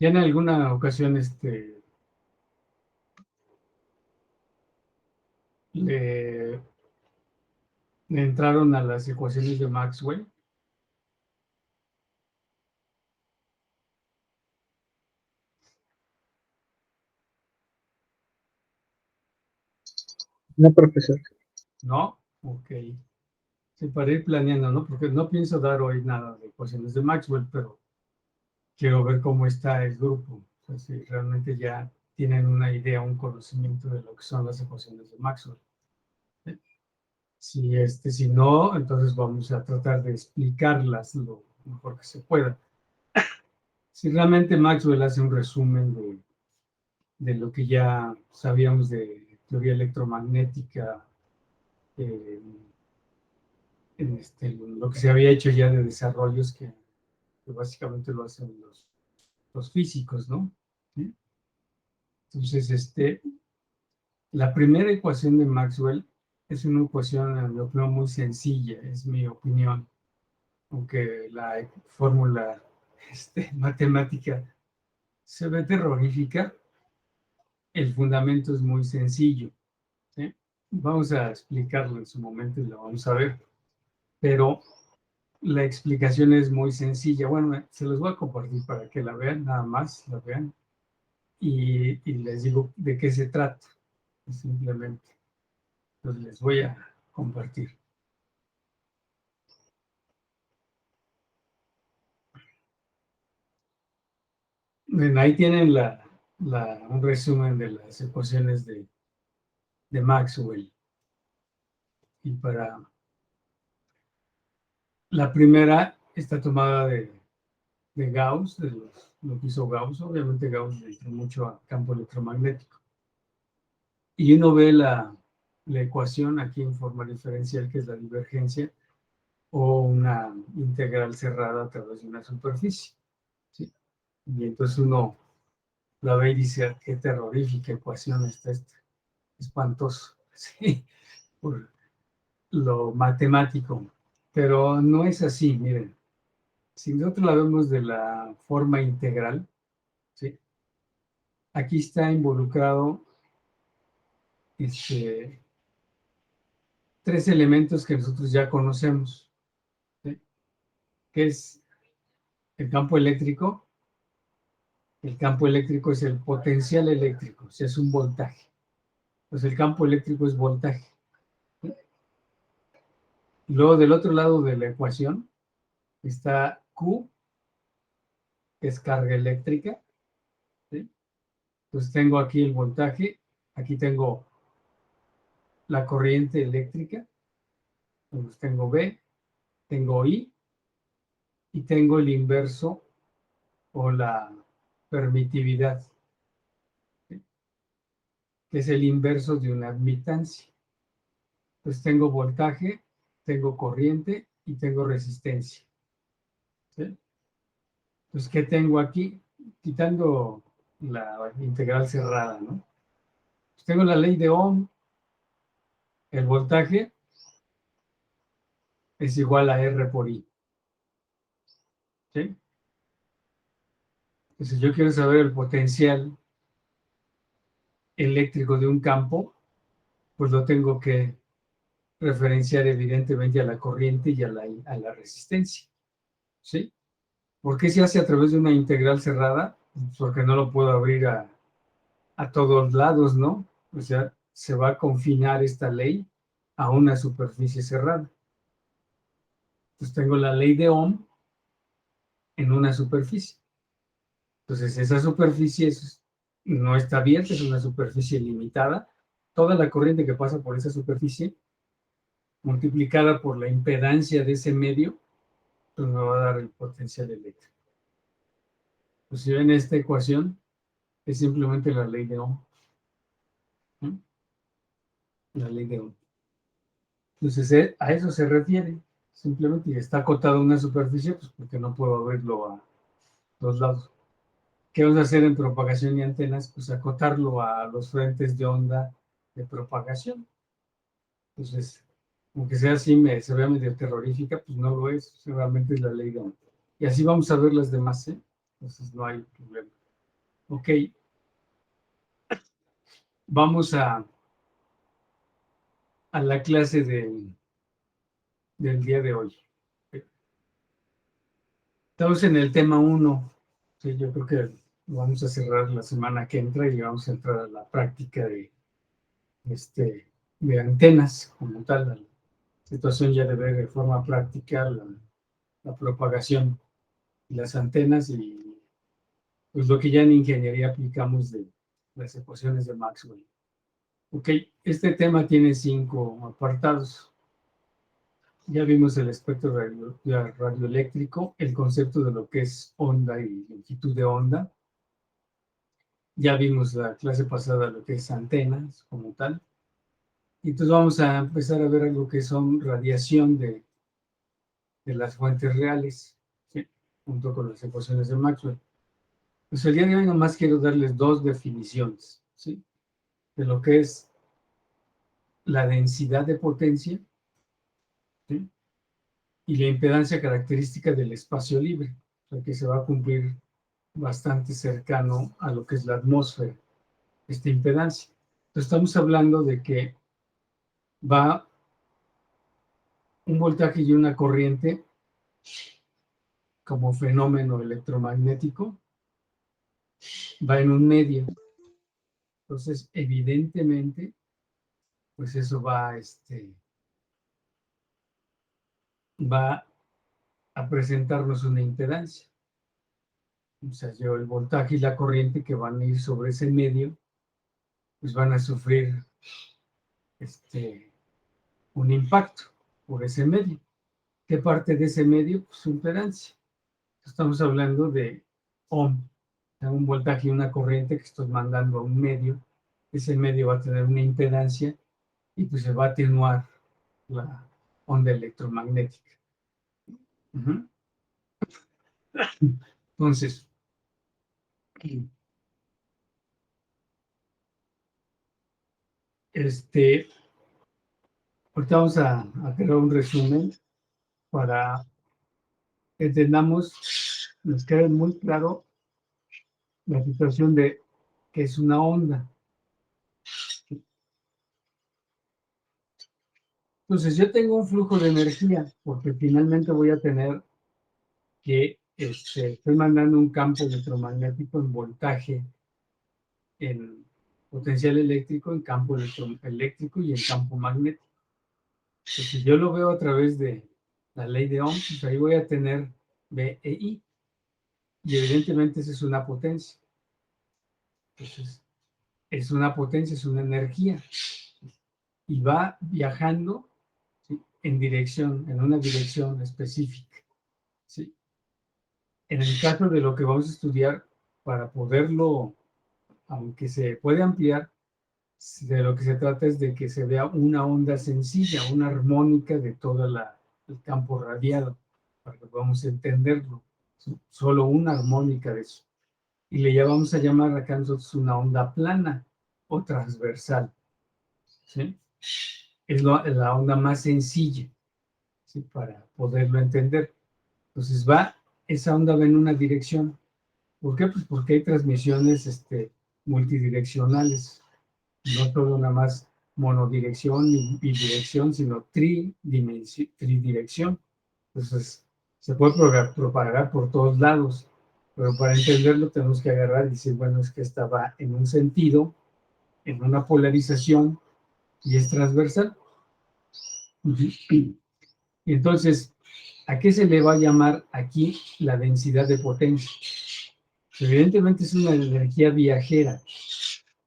Ya en alguna ocasión le entraron a las ecuaciones de Maxwell. No, profesor. ¿No? Ok. Sí, para ir planeando, ¿no? Porque no pienso dar hoy nada de ecuaciones de Maxwell, pero quiero ver cómo está el grupo. O sea, si realmente ya tienen una idea, un conocimiento de lo que son las ecuaciones de Maxwell. Si no, entonces vamos a tratar de explicarlas lo mejor que se pueda. Si realmente Maxwell hace un resumen de lo que ya sabíamos de teoría electromagnética, eh, lo que se había hecho ya de desarrollos que básicamente lo hacen los físicos, ¿no? ¿Sí? Entonces, la primera ecuación de Maxwell es una ecuación, en mi opinión, muy sencilla, es mi opinión, aunque la fórmula matemática se ve terrorífica, el fundamento es muy sencillo, ¿sí? Vamos a explicarlo en su momento y lo vamos a ver, pero la explicación es muy sencilla. Bueno, se los voy a compartir para que la vean, nada más, la vean, y les digo de qué se trata, simplemente. Entonces les voy a compartir. Bien, ahí tienen un resumen de las ecuaciones de Maxwell. Y para la primera está tomada de Gauss, lo que hizo Gauss. Obviamente Gauss le hizo mucho a campo electromagnético. Y uno ve la ecuación aquí en forma diferencial, que es la divergencia, o una integral cerrada a través de una superficie, ¿sí? Y entonces uno la ve y dice, qué terrorífica ecuación está esta, espantoso, ¿sí? Por lo matemático. Pero no es así, miren. Si nosotros la vemos de la forma integral, ¿sí? Aquí está involucrado tres elementos que nosotros ya conocemos, ¿sí? Que es el campo eléctrico. El campo eléctrico es el potencial eléctrico, o sea, es un voltaje. Entonces el campo eléctrico es voltaje. ¿Sí? Luego del otro lado de la ecuación está Q, que es carga eléctrica, ¿sí? Entonces tengo aquí el voltaje, aquí tengo la corriente eléctrica, entonces tengo B, tengo I, y tengo el inverso o la permitividad, ¿sí? Que es el inverso de una admitancia. Entonces tengo voltaje, tengo corriente y tengo resistencia, ¿sí? Entonces, ¿qué tengo aquí? Quitando la integral cerrada, ¿no? Pues tengo la ley de Ohm, el voltaje es igual a R por I, ¿sí? Entonces, yo quiero saber el potencial eléctrico de un campo, pues lo tengo que referenciar evidentemente a la corriente y a la resistencia, ¿sí? ¿Por qué se hace a través de una integral cerrada? Porque no lo puedo abrir a todos lados, ¿no? O sea, se va a confinar esta ley a una superficie cerrada. Entonces tengo la ley de Ohm en una superficie. Entonces esa superficie no está abierta, es una superficie limitada. Toda la corriente que pasa por esa superficie, multiplicada por la impedancia de ese medio, pues me va a dar el potencial eléctrico. Pues si ven esta ecuación, es simplemente la ley de Ohm, ¿no? La ley de Ohm. Entonces a eso se refiere. Simplemente está acotado a una superficie, pues porque no puedo abrirlo a dos lados. ¿Qué vamos a hacer en propagación y antenas? Pues acotarlo a los frentes de onda de propagación. Entonces, aunque sea así, se vea medio terrorífica, pues no lo es, realmente es la ley de Ohm. Y así vamos a ver las demás, ¿eh? Entonces no hay problema. Ok, vamos a la clase del día de hoy. Estamos en el tema 1. Sí, yo creo que vamos a cerrar la semana que entra y vamos a entrar a la práctica de antenas como tal, la situación ya de ver de forma práctica la propagación de las antenas y pues lo que ya en ingeniería aplicamos de las ecuaciones de Maxwell. Ok, este tema tiene 5 apartados. Ya vimos el espectro radioeléctrico, el concepto de lo que es onda y longitud de onda. Ya vimos la clase pasada lo que es antenas como tal. Y entonces vamos a empezar a ver algo que son radiación de las fuentes reales, ¿sí? Junto con las ecuaciones de Maxwell. Pues el día de hoy nomás quiero darles 2 definiciones, ¿sí? De lo que es la densidad de potencia, ¿sí? Y la impedancia característica del espacio libre, o sea que se va a cumplir bastante cercano a lo que es la atmósfera, esta impedancia. Entonces estamos hablando de que va un voltaje y una corriente como fenómeno electromagnético, va en un medio. Entonces, evidentemente, pues eso va a presentarnos una impedancia. O sea, yo el voltaje y la corriente que van a ir sobre ese medio, pues van a sufrir un impacto por ese medio. ¿Qué parte de ese medio? Pues su impedancia. Estamos hablando de ohm, un voltaje y una corriente que estoy mandando a un medio. Ese medio va a tener una impedancia y pues se va a atenuar la onda electromagnética. Uh-huh. Entonces, ahorita vamos a crear un resumen para que entendamos, nos quede muy claro la situación de que es una onda. Entonces, yo tengo un flujo de energía, porque finalmente voy a tener que estoy mandando un campo electromagnético en voltaje, en potencial eléctrico, en campo eléctrico y en campo magnético. Entonces, si yo lo veo a través de la ley de Ohm, pues ahí voy a tener B e I, y evidentemente esa es una potencia. Entonces, es una potencia, es una energía, y va viajando, ¿sí? En una dirección específica, ¿sí? En el caso de lo que vamos a estudiar, para poderlo, aunque se puede ampliar, de lo que se trata es de que se vea una onda sencilla, una armónica de todo el campo radiado, para que podamos entenderlo. Solo una armónica de eso. Y le vamos a llamar acá nosotros una onda plana o transversal, ¿sí? Es la onda más sencilla, ¿sí? Para poderlo entender. Entonces esa onda va en una dirección. ¿Por qué? Pues porque hay transmisiones multidireccionales, no solo nada más monodirección y bidirección, sino tridirección. Entonces, se puede propagar por todos lados, pero para entenderlo tenemos que agarrar y decir, bueno, es que esta va en un sentido, en una polarización, y es transversal. Y entonces, ¿a qué se le va a llamar aquí la densidad de potencia? Evidentemente es una energía viajera,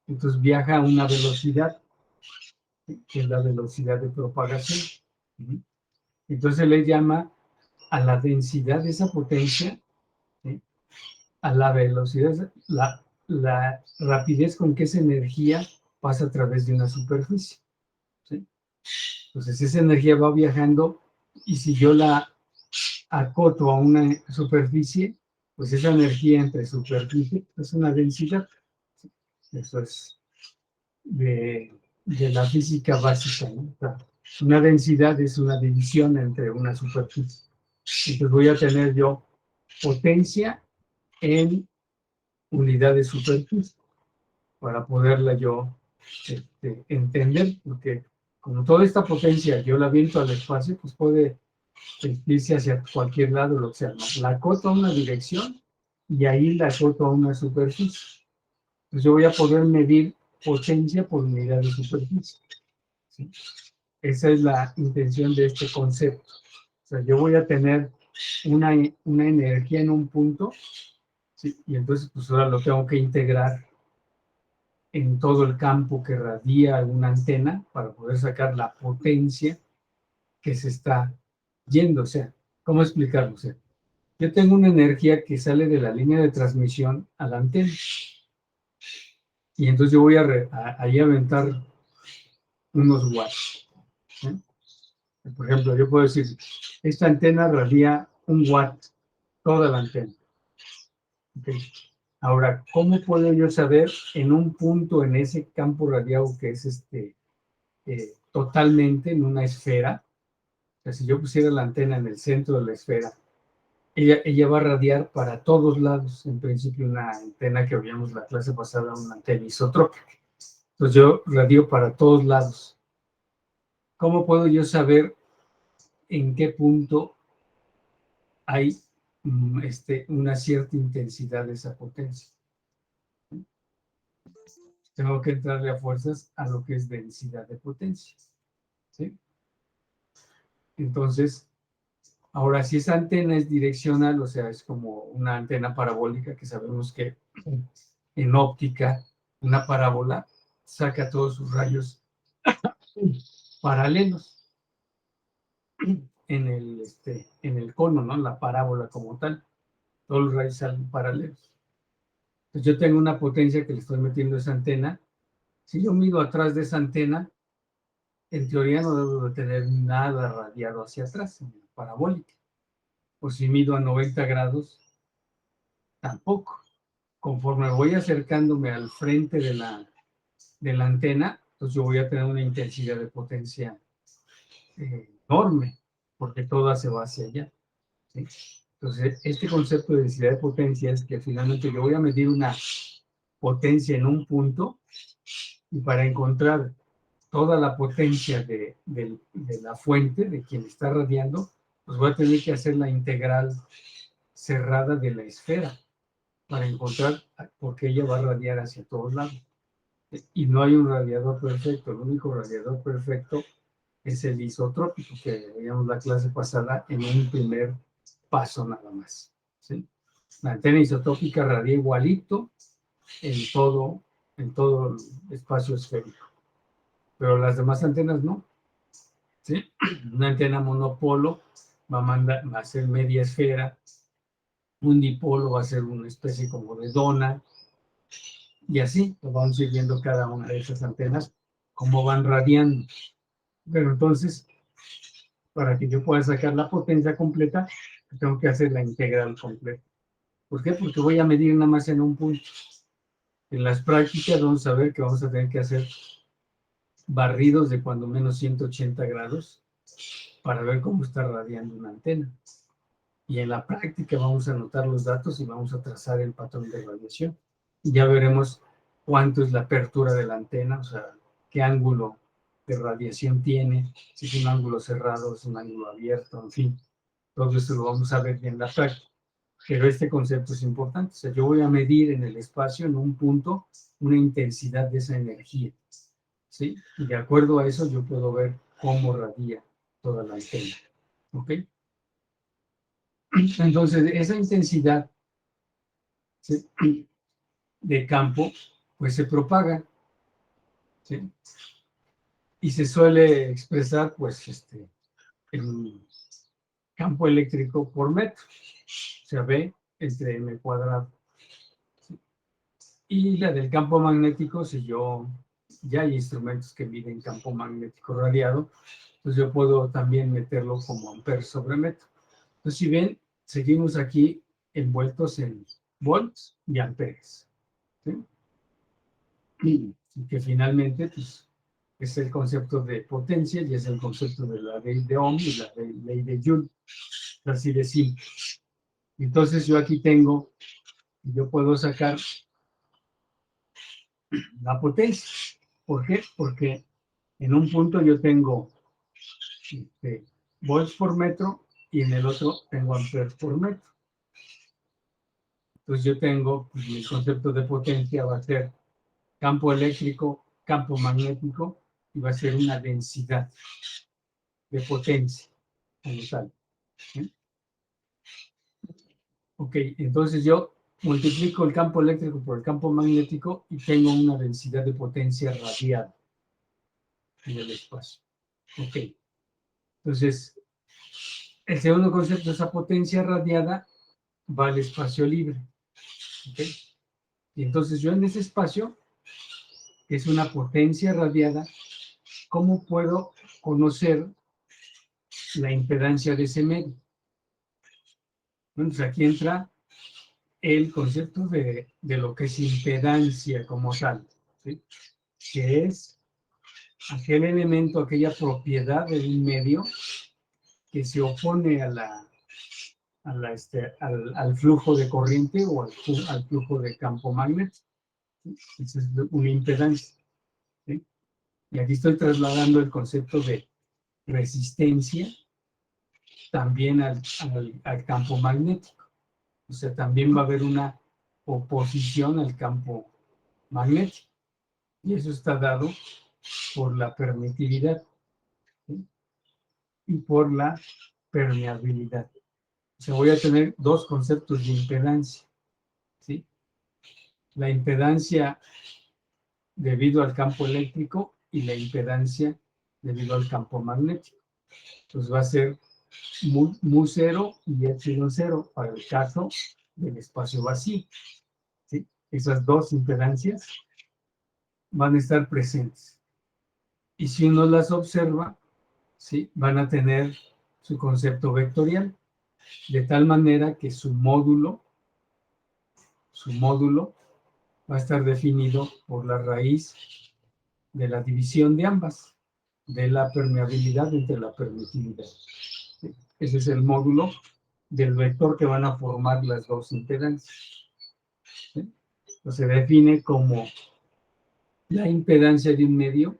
entonces viaja a una velocidad, que es la velocidad de propagación. Entonces le llama a la densidad de esa potencia, ¿sí? A la velocidad, la rapidez con que esa energía pasa a través de una superficie, ¿sí? Entonces esa energía va viajando, y si yo la acoto a una superficie, pues esa energía entre superficie es una densidad. Eso es de la física básica, ¿no? O sea, una densidad es una división entre una superficie. Entonces voy a tener yo potencia en unidad de superficie para poderla yo entender, porque como toda esta potencia yo la aviento al espacio, pues puede irse hacia cualquier lado, lo que sea, ¿no? La acoto a una dirección y ahí la acoto a una superficie. Entonces yo voy a poder medir potencia por unidad de superficie, ¿sí? Esa es la intención de este concepto. O sea, yo voy a tener una energía en un punto, ¿sí? Y entonces pues ahora lo tengo que integrar en todo el campo que radia una antena para poder sacar la potencia que se está yendo. O sea, ¿cómo explicarlo? O sea, yo tengo una energía que sale de la línea de transmisión a la antena. Y entonces yo voy ahí a aventar unos watts, ¿sí? Por ejemplo, yo puedo decir, esta antena radia 1 watt, toda la antena. ¿Okay? Ahora, ¿cómo puedo yo saber en un punto en ese campo radiado que es totalmente en una esfera? O sea, si yo pusiera la antena en el centro de la esfera, ella va a radiar para todos lados. En principio, una antena que veíamos la clase pasada, una antena isotrópica. Entonces yo radio para todos lados. ¿Cómo puedo yo saber en qué punto hay una cierta intensidad de esa potencia? Tengo que entrarle a fuerzas a lo que es densidad de potencia, ¿sí? Entonces, ahora si esa antena es direccional, o sea, es como una antena parabólica, que sabemos que en óptica una parábola saca todos sus rayos paralelos en el cono, ¿no? La parábola como tal. Todos los rayos salen paralelos. Entonces yo tengo una potencia que le estoy metiendo a esa antena. Si yo mido atrás de esa antena, en teoría no debo de tener nada radiado hacia atrás, en la parabólica. O si mido a 90 grados, tampoco. Conforme voy acercándome al frente de la antena, pues yo voy a tener una intensidad de potencia enorme, porque toda se va hacia allá, ¿sí? Entonces, este concepto de densidad de potencia es que finalmente yo voy a medir una potencia en un punto y para encontrar toda la potencia de la fuente, de quien está radiando, pues voy a tener que hacer la integral cerrada de la esfera para encontrar por qué ella va a radiar hacia todos lados. Y no hay un radiador perfecto, el único radiador perfecto es el isotrópico, que veíamos la clase pasada en un primer paso nada más, ¿sí? La antena isotrópica radia igualito en todo el espacio esférico, pero las demás antenas no, ¿sí? Una antena monopolo va a ser media esfera, un dipolo va a ser una especie como de dona, y así lo vamos siguiendo cada una de esas antenas, como van radiando. Pero entonces, para que yo pueda sacar la potencia completa, tengo que hacer la integral completa. ¿Por qué? Porque voy a medir nada más en un punto. En las prácticas vamos a ver que vamos a tener que hacer barridos de cuando menos 180 grados para ver cómo está radiando una antena. Y en la práctica vamos a anotar los datos y vamos a trazar el patrón de radiación. Y ya veremos cuánto es la apertura de la antena, o sea, qué ángulo de radiación tiene, si es un ángulo cerrado, es un ángulo abierto, en fin. Todo esto lo vamos a ver en la práctica. Pero este concepto es importante. O sea, yo voy a medir en el espacio, en un punto, una intensidad de esa energía, ¿sí? Y de acuerdo a eso yo puedo ver cómo radia toda la antena, ¿ok? Entonces, esa intensidad, ¿sí?, de campo, pues se propaga, ¿sí? Y se suele expresar, pues, en campo eléctrico por metro. O sea, V entre m cuadrado. ¿Sí? Y la del campo magnético, si yo, ya hay instrumentos que miden campo magnético radiado, pues yo puedo también meterlo como amperes sobre metro. Entonces, si ven, seguimos aquí envueltos en volts y amperes, ¿sí? Y que finalmente, pues, es el concepto de potencia y es el concepto de la ley de Ohm y la ley de Joule, así de simple. Entonces yo aquí tengo Yo puedo sacar la potencia. ¿Por qué? Porque en un punto yo tengo volts por metro y en el otro tengo amperes por metro. Entonces yo tengo, pues, mi concepto de potencia va a ser campo eléctrico, campo magnético, y va a ser una densidad de potencia como tal. ¿Sí? Ok, entonces yo multiplico el campo eléctrico por el campo magnético y tengo una densidad de potencia radiada en el espacio. Ok, entonces el segundo concepto, esa potencia radiada va al espacio libre. ¿Ok? Y entonces yo en ese espacio, que es una potencia radiada, ¿cómo puedo conocer la impedancia de ese medio? Bueno, pues aquí entra el concepto de lo que es impedancia como tal, ¿sí? Que es aquel elemento, aquella propiedad de un medio que se opone al flujo de corriente o al flujo de campo magnético. Esa es una impedancia. ¿Sí? Y aquí estoy trasladando el concepto de resistencia también al campo magnético. O sea, también va a haber una oposición al campo magnético. Y eso está dado por la permitividad, ¿sí? Y por la permeabilidad. O sea, voy a tener dos conceptos de impedancia, ¿sí? La impedancia debido al campo eléctrico y la impedancia debido al campo magnético. Entonces va a ser mu 0 y epsilon 0 para el caso del espacio vacío, ¿sí? Esas dos impedancias van a estar presentes. Y si uno las observa, ¿sí? Van a tener su concepto vectorial, de tal manera que su módulo va a estar definido por la raíz de la división de ambas, de la permeabilidad entre la permitividad. ¿Sí? Ese es el módulo del vector que van a formar las dos impedancias. ¿Sí? Entonces se define como la impedancia de un medio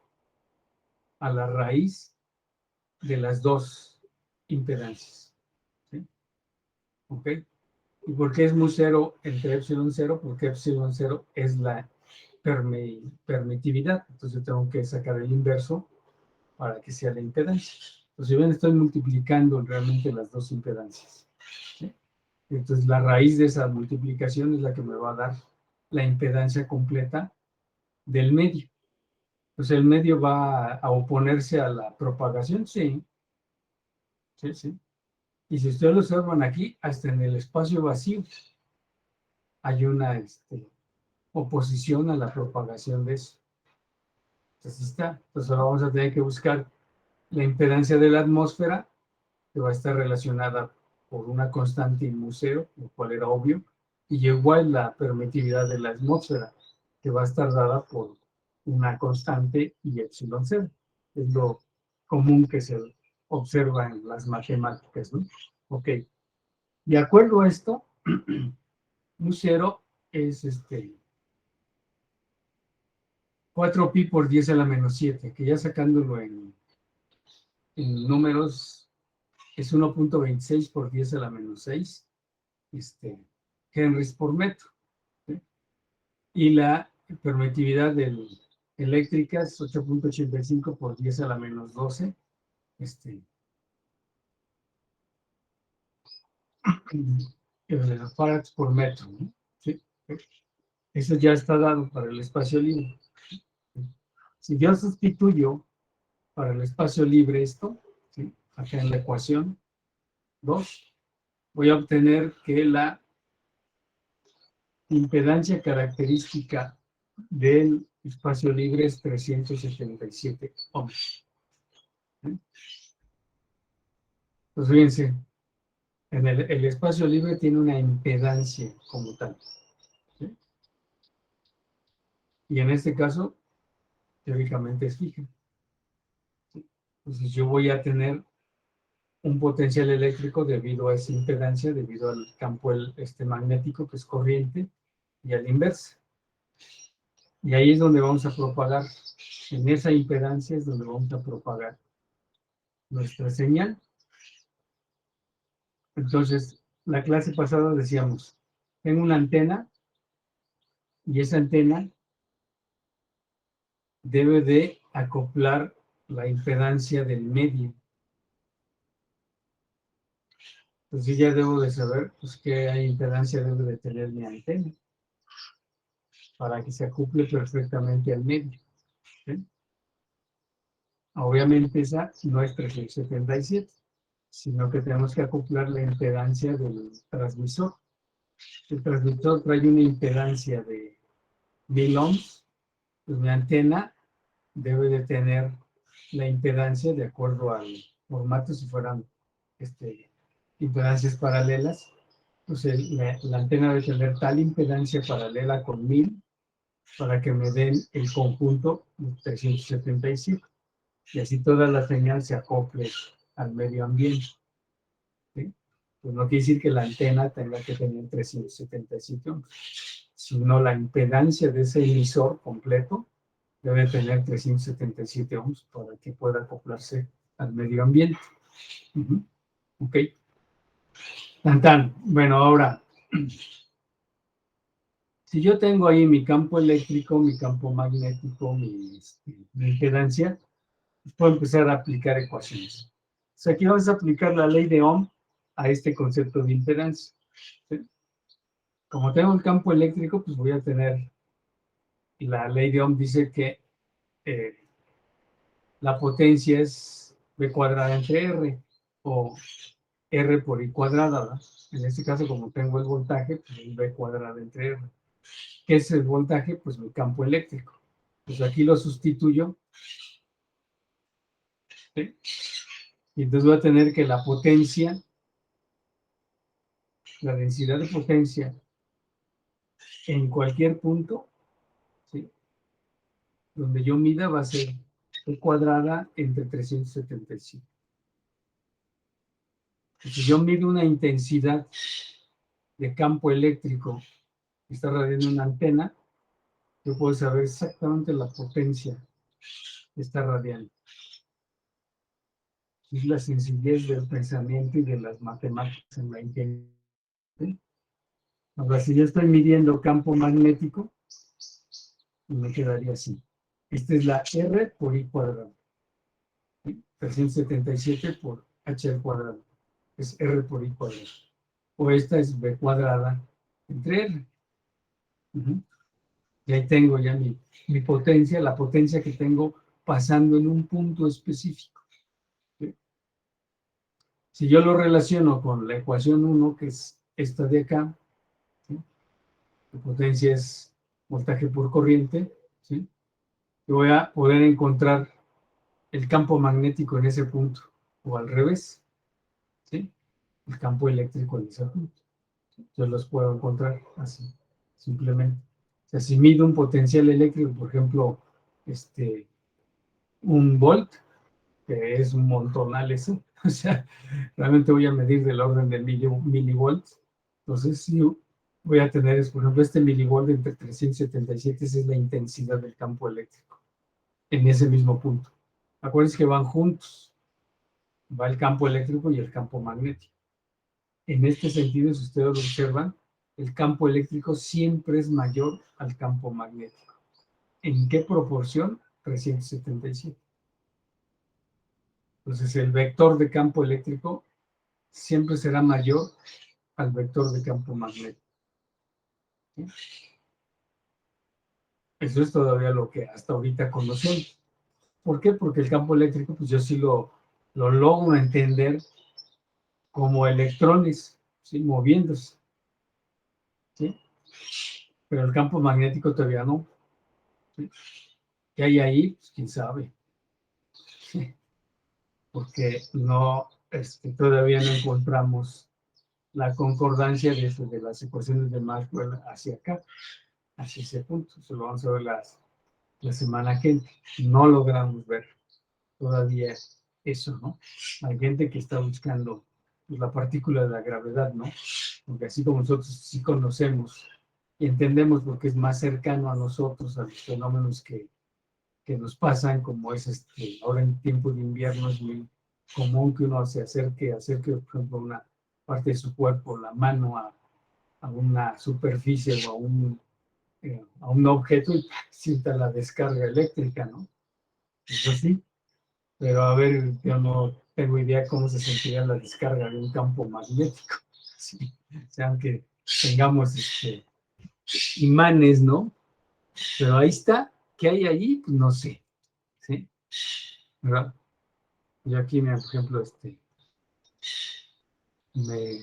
a la raíz de las dos impedancias. ¿Sí? ¿Ok? ¿Y por qué es mu 0 entre epsilon 0? Porque epsilon 0 es la permitividad. Entonces yo tengo que sacar el inverso para que sea la impedancia. Entonces, si ven, estoy multiplicando realmente las dos impedancias. ¿Sí? Entonces, la raíz de esa multiplicación es la que me va a dar la impedancia completa del medio. Entonces, ¿el medio va a oponerse a la propagación? Sí, sí, sí. Y si ustedes lo observan aquí, hasta en el espacio vacío hay una oposición a la propagación de eso. Entonces, está. Entonces, ahora vamos a tener que buscar la impedancia de la atmósfera, que va a estar relacionada por una constante en museo, lo cual era obvio, y igual la permitividad de la atmósfera, que va a estar dada por una constante y epsilon cero. Es lo común que se observa en las matemáticas, ¿no? Ok. De acuerdo a esto, museo es 4pi por 10 a la menos 7, que ya sacándolo en números es 1.26 por 10 a la menos 6 henries por metro. ¿Sí? Y la permitividad eléctrica es 8.85 por 10 a la menos 12 farads por metro, ¿no? ¿Sí? Eso ya está dado para el espacio libre. Si yo sustituyo para el espacio libre esto, ¿sí? Acá en la ecuación 2, voy a obtener que la impedancia característica del espacio libre es 377 ohms. ¿Sí? Pues fíjense, el espacio libre tiene una impedancia como tal. ¿Sí? Y en este caso, teóricamente es fija. ¿Sí? Entonces yo voy a tener un potencial eléctrico debido a esa impedancia, debido al campo magnético que es corriente, y a la inversa. Y ahí es donde vamos a propagar, en esa impedancia es donde vamos a propagar nuestra señal. Entonces, la clase pasada decíamos, tengo una antena y esa antena debe de acoplar la impedancia del medio. Entonces ya debo de saber pues, qué impedancia debe de tener mi antena para que se acople perfectamente al medio. ¿Sí? Obviamente esa no es 377, sino que tenemos que acoplar la impedancia del transmisor. El transmisor trae una impedancia de 1000 ohms, pues mi antena debe de tener la impedancia de acuerdo al formato, si fueran impedancias paralelas, pues la antena debe tener tal impedancia paralela con 1000 para que me den el conjunto de 375 y así toda la señal se acople al medio ambiente. ¿Sí? Pues no quiere decir que la antena tenga que tener 377 ohms, sino la impedancia de ese emisor completo debe tener 377 ohms para que pueda acoplarse al medio ambiente. Ok. Bueno, ahora, si yo tengo ahí mi campo eléctrico, mi campo magnético, mi impedancia, pues puedo empezar a aplicar ecuaciones. O sea, aquí vamos a aplicar la ley de Ohm a este concepto de impedancia. ¿Sí? Como tengo el campo eléctrico, pues voy a tener, la ley de Ohm dice que la potencia es B cuadrada entre R, o R por I cuadrada, ¿verdad? En este caso, como tengo el voltaje, pues es B cuadrada entre R. ¿Qué es el voltaje? Pues mi campo eléctrico. Pues aquí lo sustituyo. ¿Sí? Y entonces voy a tener que la potencia, la densidad de potencia en cualquier punto, ¿sí? Donde yo mida va a ser E cuadrada entre 375. Si yo mido una intensidad de campo eléctrico que está radiando una antena, yo puedo saber exactamente la potencia que está radiando. Es la sencillez del pensamiento y de las matemáticas en la ingeniería. ¿Sí? Ahora, si yo estoy midiendo campo magnético, me quedaría así. Esta es la R por I cuadrado. 377 por H al cuadrado. Es R por I cuadrado. O esta es B cuadrada entre R. Y ahí tengo ya mi potencia, la potencia que tengo pasando en un punto específico. ¿Sí? Si yo lo relaciono con la ecuación 1, que es esta de acá, ¿sí? La potencia es voltaje por corriente, ¿sí? Yo voy a poder encontrar el campo magnético en ese punto, o al revés, ¿sí? El campo eléctrico en ese punto. Yo los puedo encontrar así, simplemente. O sea, si mido un potencial eléctrico, por ejemplo, un volt, que es un montonal eso, o sea, realmente voy a medir del orden de milivolts. Entonces, si voy a tener, por ejemplo, este milivolt entre 377, esa es la intensidad del campo eléctrico, en ese mismo punto. Acuérdense que van juntos, va el campo eléctrico y el campo magnético. En este sentido, si ustedes lo observan, el campo eléctrico siempre es mayor al campo magnético. ¿En qué proporción? 377. Entonces, el vector de campo eléctrico siempre será mayor al vector de campo magnético. ¿Sí? Eso es todavía lo que hasta ahorita conocemos. ¿Por qué? Porque el campo eléctrico, pues yo sí lo logro entender como electrones, ¿sí? Moviéndose. ¿Sí? Pero el campo magnético todavía no. ¿Sí? ¿Qué hay ahí? Pues quién sabe. ¿Sí? Porque no, todavía no encontramos la concordancia de las ecuaciones de Maxwell hacia acá, hacia ese punto. Eso lo vamos a ver la semana que entra. No logramos ver todavía eso, ¿no? Hay gente que está buscando pues, la partícula de la gravedad, ¿no? Porque así como nosotros sí conocemos y entendemos porque es más cercano a nosotros, a los fenómenos que nos pasan, como es ahora en tiempo de invierno es muy común que uno se acerque, por ejemplo, una parte de su cuerpo, la mano a una superficie o a un objeto y sienta la descarga eléctrica, ¿no? Eso sí, pero a ver, yo no tengo idea cómo se sentiría la descarga de un campo magnético. Sí. O sea, aunque tengamos imanes, ¿no? Pero ahí está. ¿Qué hay allí? Pues no sé. ¿Sí? ¿Verdad? Yo aquí, mira, por ejemplo, me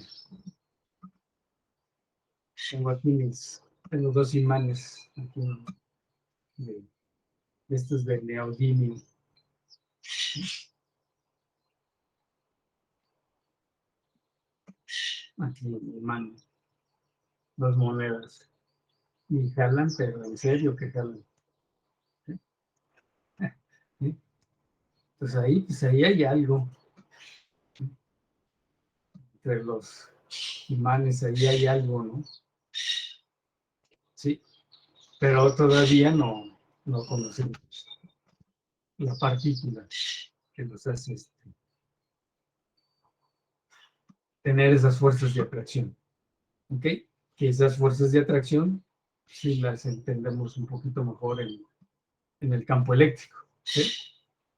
tengo aquí tengo dos imanes aquí de estos de neodymium. Aquí imán, dos monedas. Y jalan, pero en serio que jalan. ¿Sí? ¿Sí? Pues ahí hay algo. Entre los imanes, ahí hay algo, ¿no? Sí, pero todavía no conocemos la partícula que nos hace tener esas fuerzas de atracción, ¿ok? Que esas fuerzas de atracción sí las entendemos un poquito mejor en el campo eléctrico, ¿sí?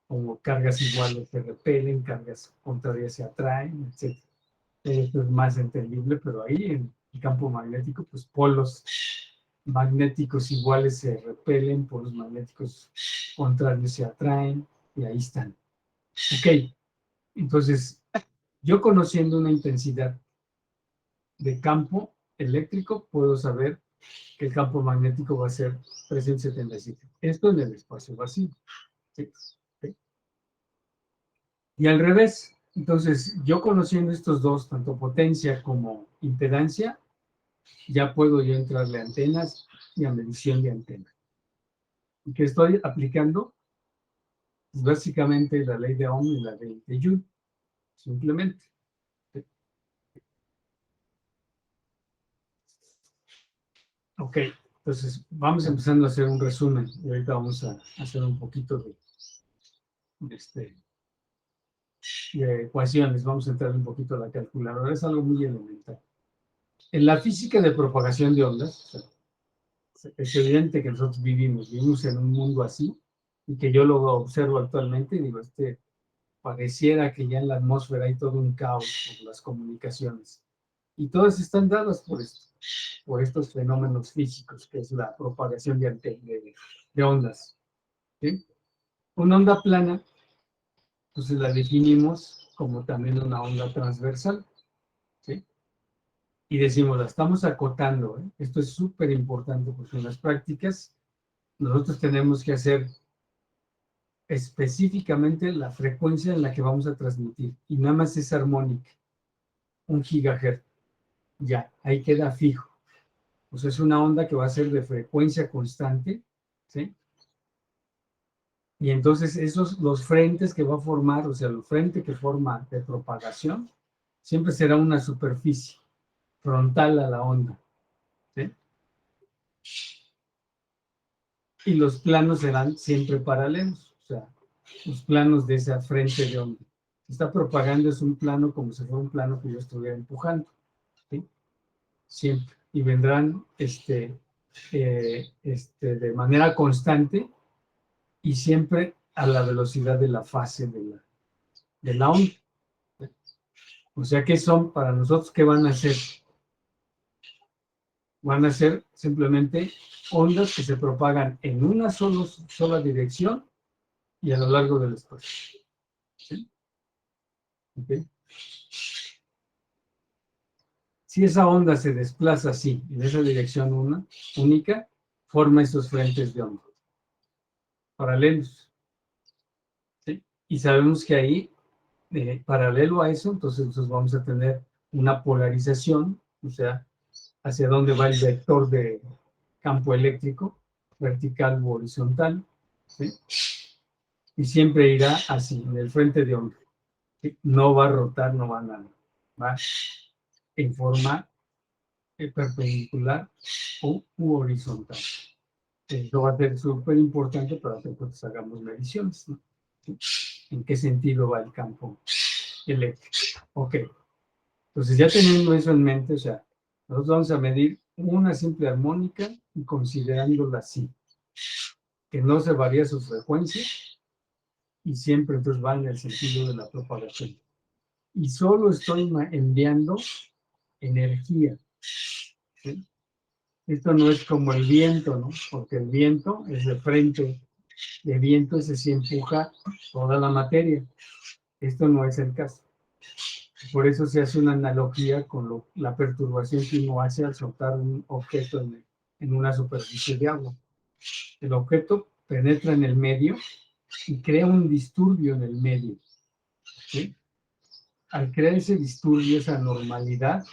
Como cargas iguales se repelen, cargas contrarias se atraen, etc. Esto es más entendible, pero ahí en el campo magnético, pues polos magnéticos iguales se repelen, polos magnéticos contrarios se atraen, y ahí están. Ok, entonces, yo conociendo una intensidad de campo eléctrico, puedo saber que el campo magnético va a ser 377. Esto en el espacio vacío. ¿Sí? ¿Sí? Y al revés, entonces, yo conociendo estos dos, tanto potencia como impedancia, ya puedo yo entrarle a antenas y a medición de antenas. ¿Y qué estoy aplicando? Pues básicamente la ley de Ohm y la ley de Joule, simplemente. Ok, entonces vamos empezando a hacer un resumen y ahorita vamos a hacer un poquito de, de ecuaciones, vamos a entrar un poquito a la calculadora, es algo muy elemental. En la física de propagación de ondas, o sea, es evidente que nosotros vivimos en un mundo así, y que yo lo observo actualmente y digo, pareciera que ya en la atmósfera hay todo un caos por las comunicaciones. Y todas están dadas por estos fenómenos físicos, que es la propagación de ondas. ¿Sí? Una onda plana, entonces la definimos como también una onda transversal. ¿Sí? Y decimos, la estamos acotando. ¿Eh? Esto es súper importante porque en las prácticas nosotros tenemos que hacer específicamente la frecuencia en la que vamos a transmitir. Y nada más es armónica, 1 GHz. Ya, ahí queda fijo. Pues es una onda que va a ser de frecuencia constante, ¿sí? Y entonces los frentes que va a formar, o sea, el frente que forma de propagación, siempre será una superficie frontal a la onda, ¿sí? Y los planos serán siempre paralelos, o sea, los planos de esa frente de onda. Está propagando es un plano como si fuera un plano que yo estuviera empujando, ¿sí? Siempre. Y vendrán de manera constante y siempre a la velocidad de la fase de la onda. O sea, ¿qué son para nosotros? ¿Qué van a hacer? Van a ser simplemente ondas que se propagan en una sola dirección y a lo largo del espacio. ¿Sí? ¿Okay? Si esa onda se desplaza así, en esa dirección única, forma esos frentes de onda paralelos. ¿Sí? Y sabemos que ahí, paralelo a eso, entonces vamos a tener una polarización, o sea, hacia dónde va el vector de campo eléctrico, vertical u horizontal. ¿Sí? y siempre irá así, en el frente de onda. ¿Sí? No va a rotar, no va a nada. Va en forma perpendicular u horizontal. Esto va a ser súper importante para que nosotros hagamos mediciones, ¿no? ¿En qué sentido va el campo eléctrico? Ok, entonces ya teniendo eso en mente, o sea, nosotros vamos a medir una simple armónica y considerándola así, que no se varía su frecuencia y siempre entonces va en el sentido de la propagación. Y solo estoy enviando energía, ¿sí? Esto no es como el viento, ¿no? Porque el viento es de frente de viento, ese sí empuja toda la materia. Esto no es el caso. Por eso se hace una analogía con la perturbación que uno hace al soltar un objeto en una superficie de agua. El objeto penetra en el medio y crea un disturbio en el medio, ¿sí? Al crear ese disturbio, esa anormalidad,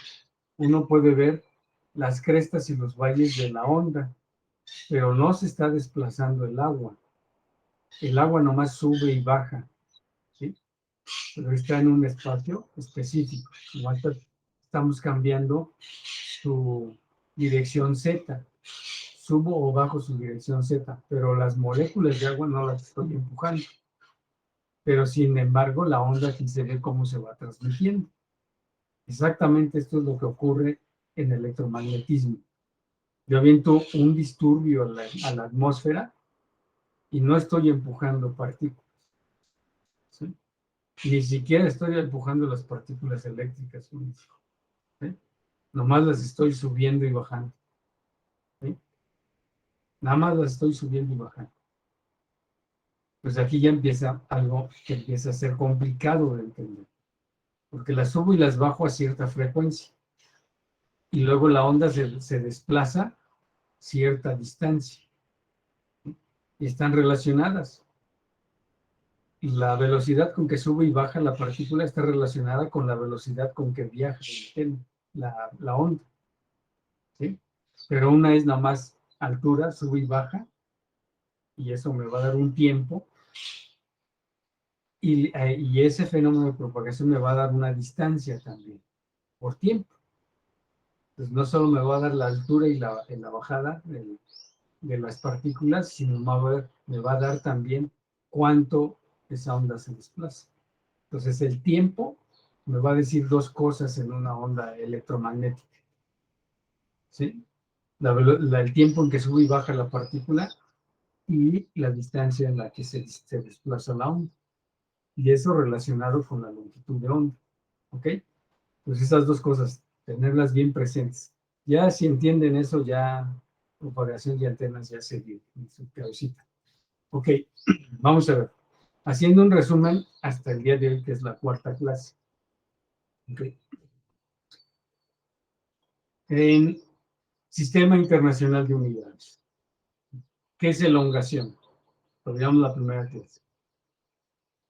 uno puede ver las crestas y los valles de la onda, pero no se está desplazando el agua. El agua nomás sube y baja, ¿sí? Pero está en un espacio específico. Estamos cambiando su dirección Z. Subo o bajo su dirección Z, pero las moléculas de agua no las estoy empujando. Pero sin embargo, la onda aquí se ve cómo se va transmitiendo. Exactamente esto es lo que ocurre en el electromagnetismo. Yo aviento un disturbio a la atmósfera y no estoy empujando partículas, ¿sí? Ni siquiera estoy empujando las partículas eléctricas, ¿sí? Nomás las estoy subiendo y bajando, ¿sí? Nada más las estoy subiendo y bajando. Pues aquí ya empieza algo que empieza a ser complicado de entender, porque las subo y las bajo a cierta frecuencia, y luego la onda se desplaza cierta distancia, y están relacionadas. Y la velocidad con que sube y baja la partícula está relacionada con la velocidad con que viaja la onda, ¿sí? Pero una es nada más altura, sube y baja, y eso me va a dar un tiempo, y ese fenómeno de propagación me va a dar una distancia también, por tiempo. Entonces no solo me va a dar la altura y la bajada de las partículas, sino me va a dar también cuánto esa onda se desplaza. Entonces el tiempo me va a decir dos cosas en una onda electromagnética, ¿sí? El tiempo en que sube y baja la partícula y la distancia en la que se desplaza la onda. Y eso relacionado con la longitud de onda, ¿ok? Pues esas dos cosas, tenerlas bien presentes. Ya si entienden eso, ya propagación de antenas ya se dio en su cabecita. Ok, vamos a ver. Haciendo un resumen hasta el día de hoy, que es la cuarta clase. Okay. En Sistema Internacional de Unidades. ¿Qué es elongación? Lo llamamos la primera clase.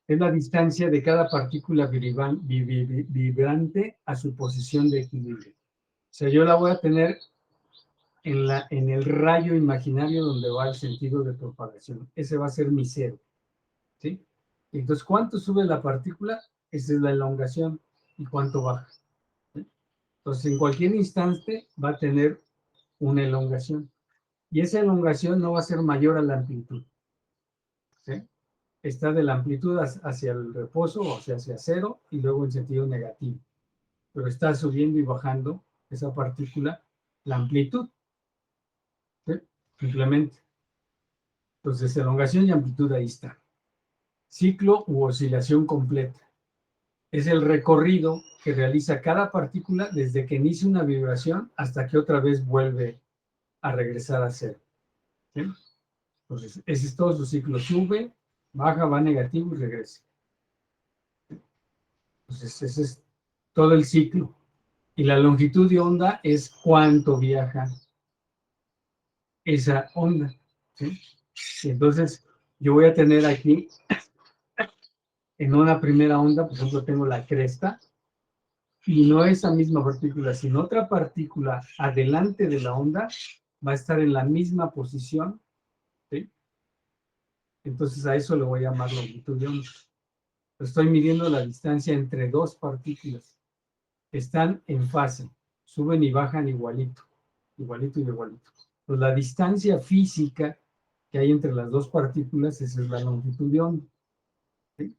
Es la distancia de cada partícula vibrante a su posición de equilibrio. O sea, yo la voy a tener en el rayo imaginario donde va el sentido de propagación. Ese va a ser mi cero, ¿sí? Entonces, ¿cuánto sube la partícula? Esa es la elongación. ¿Y cuánto baja? ¿Sí? Entonces, en cualquier instante va a tener una elongación. Y esa elongación no va a ser mayor a la amplitud, ¿sí? Está de la amplitud hacia el reposo, o sea, hacia cero, y luego en sentido negativo. Pero está subiendo y bajando esa partícula la amplitud, ¿sí? Simplemente. Entonces, elongación y amplitud ahí está. Ciclo u oscilación completa. Es el recorrido que realiza cada partícula desde que inicia una vibración hasta que otra vez vuelve a regresar a cero, ¿sí? Entonces, ese es todo su ciclo. Sube, baja, va negativo y regresa. Entonces, ese es todo el ciclo. Y la longitud de onda es cuánto viaja esa onda, ¿sí? Y entonces, yo voy a tener aquí, en una primera onda, por ejemplo, tengo la cresta, y no esa misma partícula, sino otra partícula adelante de la onda va a estar en la misma posición, ¿sí? Entonces a eso le voy a llamar longitud de onda. Estoy midiendo la distancia entre dos partículas. Están en fase, suben y bajan igualito, igualito y igualito. Pues la distancia física que hay entre las dos partículas, esa es la longitud de onda. ¿Sí?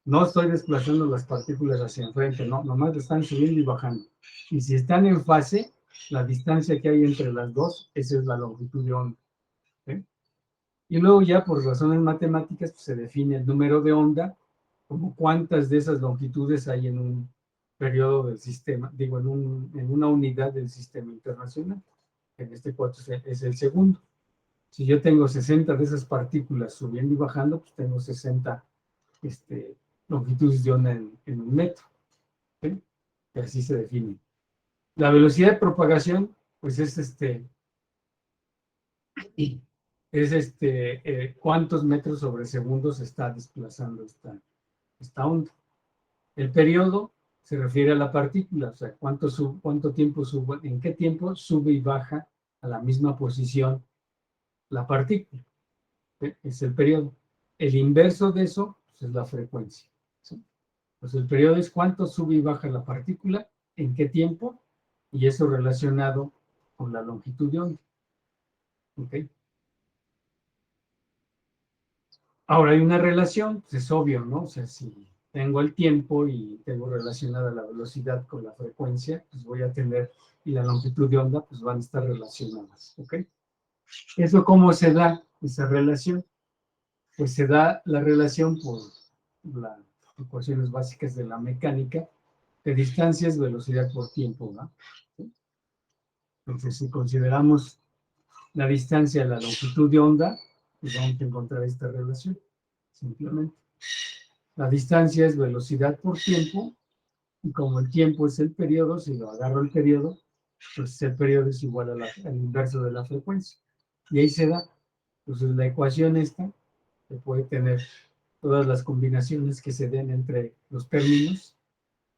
No estoy desplazando las partículas hacia enfrente, no, nomás están subiendo y bajando. Y si están en fase, la distancia que hay entre las dos, esa es la longitud de onda. ¿Sí? Y luego ya por razones matemáticas pues, se define el número de onda como cuántas de esas longitudes hay en un periodo del sistema, digo, en una unidad del sistema internacional. En este caso es el segundo. Si yo tengo 60 de esas partículas subiendo y bajando, pues tengo 60 longitudes de onda en un metro. ¿Sí? Y así se define. La velocidad de propagación, pues es cuántos metros sobre segundo se está desplazando esta onda. El periodo se refiere a la partícula, o sea, cuánto tiempo sube, en qué tiempo sube y baja a la misma posición la partícula. ¿Sí? Es el periodo. El inverso de eso pues, es la frecuencia. ¿Sí? Pues el periodo es cuánto sube y baja la partícula, en qué tiempo, y eso relacionado con la longitud de onda. ¿Okay? Ahora hay una relación, pues es obvio, ¿no? O sea, si tengo el tiempo y tengo relacionada la velocidad con la frecuencia, pues voy a tener, y la longitud de onda, pues van a estar relacionadas, ¿ok? ¿Eso cómo se da esa relación? Pues se da la relación por las ecuaciones básicas de la mecánica, de distancia es velocidad por tiempo, ¿no? Entonces, si consideramos la distancia a la longitud de onda, pues vamos a encontrar esta relación, simplemente. La distancia es velocidad por tiempo, y como el tiempo es el periodo, si lo agarro el periodo, pues el periodo es igual al inverso de la frecuencia. Y ahí se da. Entonces la ecuación esta, que puede tener todas las combinaciones que se den entre los términos,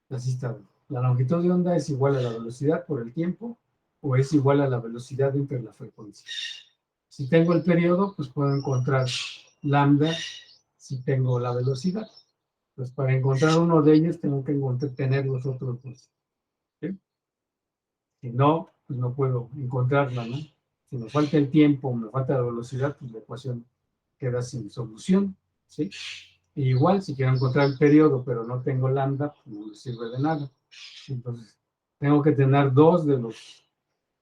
así está. La longitud de onda es igual a la velocidad por el tiempo, o es igual a la velocidad entre la frecuencia. Si tengo el periodo, pues puedo encontrar lambda si tengo la velocidad. Pues para encontrar uno de ellos tengo que tener los otros dos. ¿Sí? Si no, pues no puedo encontrarla, ¿no? Si me falta el tiempo, me falta la velocidad, pues la ecuación queda sin solución, ¿sí? Y igual, si quiero encontrar el periodo, pero no tengo lambda, pues no me sirve de nada. Entonces, tengo que tener dos de los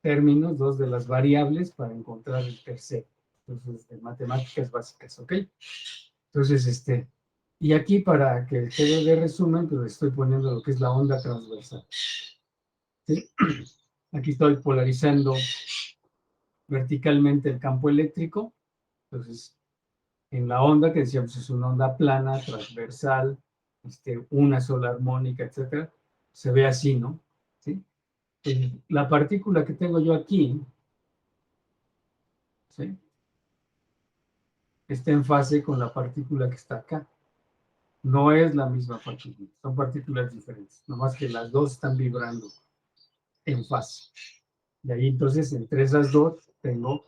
términos, dos de las variables para encontrar el tercero. Entonces, de matemáticas básicas, ¿ok? Entonces, y aquí para que quede de resumen, pues estoy poniendo lo que es la onda transversal. ¿Sí? Aquí estoy polarizando verticalmente el campo eléctrico. Entonces, en la onda, que decíamos es una onda plana, transversal, una sola armónica, etcétera, se ve así, ¿no? ¿Sí? La partícula que tengo yo aquí, ¿sí? Está en fase con la partícula que está acá. No es la misma partícula, son partículas diferentes, nomás que las dos están vibrando en fase. De ahí entonces entre esas dos tengo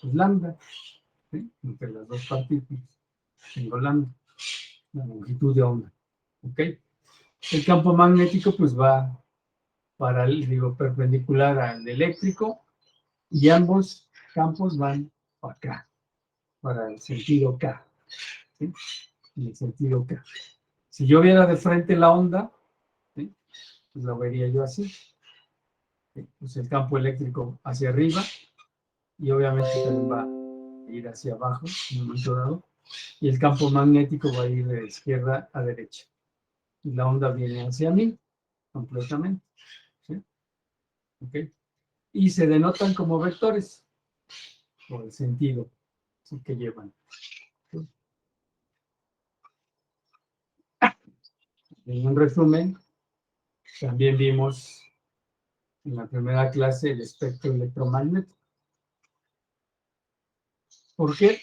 pues, lambda, ¿sí? Entre las dos partículas tengo lambda, la longitud de onda. ¿Ok? El campo magnético pues va digo, perpendicular al eléctrico y ambos campos van para acá, para el sentido K. ¿Sí? En el sentido K. Si yo viera de frente la onda, ¿sí? Pues lo vería yo así. ¿Sí? Pues el campo eléctrico hacia arriba y obviamente también va a ir hacia abajo en un momento dado. Y el campo magnético va a ir de izquierda a derecha. Y la onda viene hacia mí completamente. ¿Sí? ¿Okay? Y se denotan como vectores por el sentido, ¿sí? Que llevan. ¿Sí? En un resumen, también vimos en la primera clase el espectro electromagnético. ¿Por qué?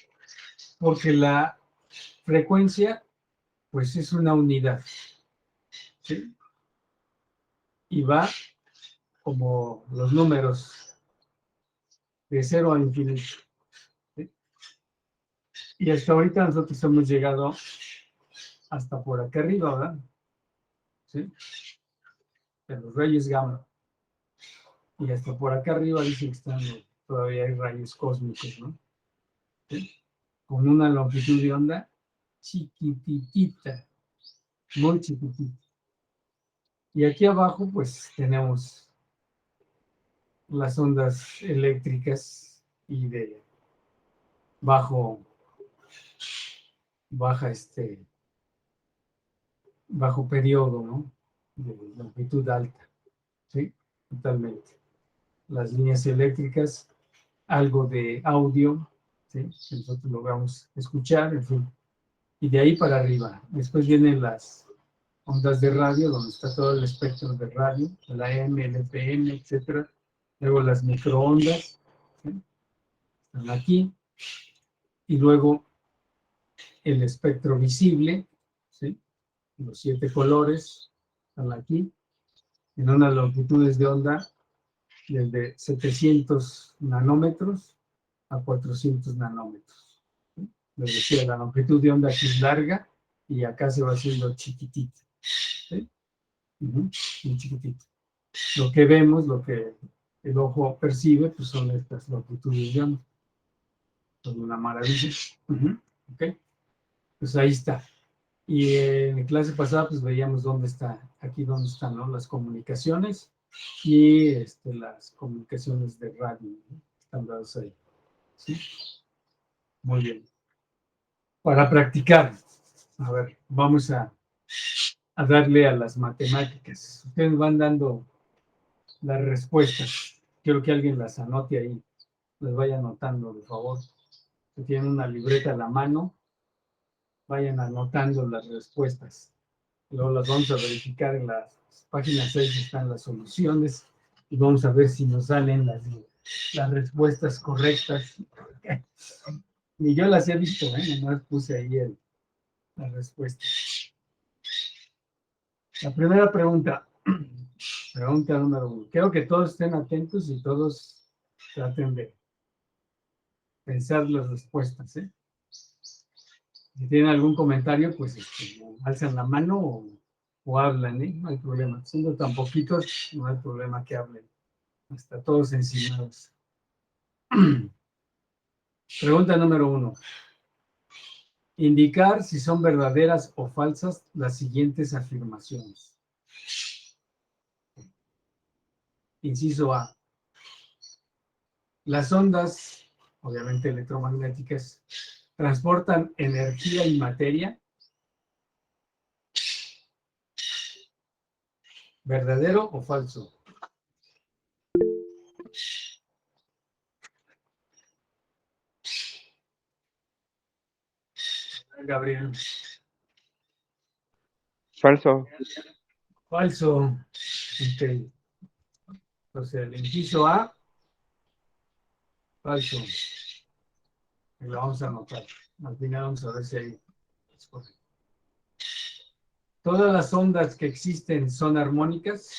Porque la frecuencia, pues es una unidad, ¿sí? Y va como los números de 0 a infinito, ¿sí? Y hasta ahorita nosotros hemos llegado hasta por acá arriba, ¿verdad? ¿Sí? De los rayos gamma. Y hasta por acá arriba dicen que están, todavía hay rayos cósmicos, ¿no? ¿Sí? Con una longitud de onda chiquititita, muy chiquitita. Y aquí abajo, pues, tenemos las ondas eléctricas y de bajo, bajo periodo, ¿no? De longitud alta, ¿sí? Totalmente. Las líneas eléctricas, algo de audio, ¿sí? Que nosotros logramos escuchar, en fin. Y de ahí para arriba. Después vienen las ondas de radio, donde está todo el espectro de radio, el AM, el FM, etcétera. Luego las microondas, ¿sí? Están aquí. Y luego el espectro visible, ¿sí? Los 7 colores están aquí, en unas longitudes de onda desde 700 nanómetros a 400 nanómetros. ¿Sí? Les decía, la longitud de onda aquí es larga y acá se va haciendo chiquitita. ¿Sí? Muy chiquitito. Lo que vemos, lo que el ojo percibe, pues son estas longitudes de onda. Son una maravilla. ¿Ok? Pues ahí está. Y en la clase pasada, pues veíamos dónde está, aquí dónde están, ¿no? Las comunicaciones y las comunicaciones de radio, ¿no? Están dadas ahí. ¿Sí? Muy bien. Para practicar, a ver, vamos a darle a las matemáticas. Ustedes van dando las respuestas. Quiero que alguien las anote ahí, las vaya anotando, por favor. Si tienen una libreta a la mano, vayan anotando las respuestas. Luego las vamos a verificar en las páginas 6, están las soluciones y vamos a ver si nos salen las respuestas correctas. Ni yo las he visto, nomás puse ahí la respuesta. La primera pregunta, pregunta número 1. Quiero que todos estén atentos y todos traten de pensar las respuestas. Si tienen algún comentario, pues alzan la mano o hablan, no hay problema. Siendo tan poquitos, no hay problema que hablen. Hasta todos encimados. Pregunta número 1. Indicar si son verdaderas o falsas las siguientes afirmaciones. Inciso A. Las ondas, obviamente electromagnéticas, transportan energía y materia. ¿Verdadero o falso? Gabriel. Falso. Falso. Okay. Entonces, el inciso A, falso. Lo vamos a anotar. Al final vamos a ver si hay. ¿Todas las ondas que existen son armónicas?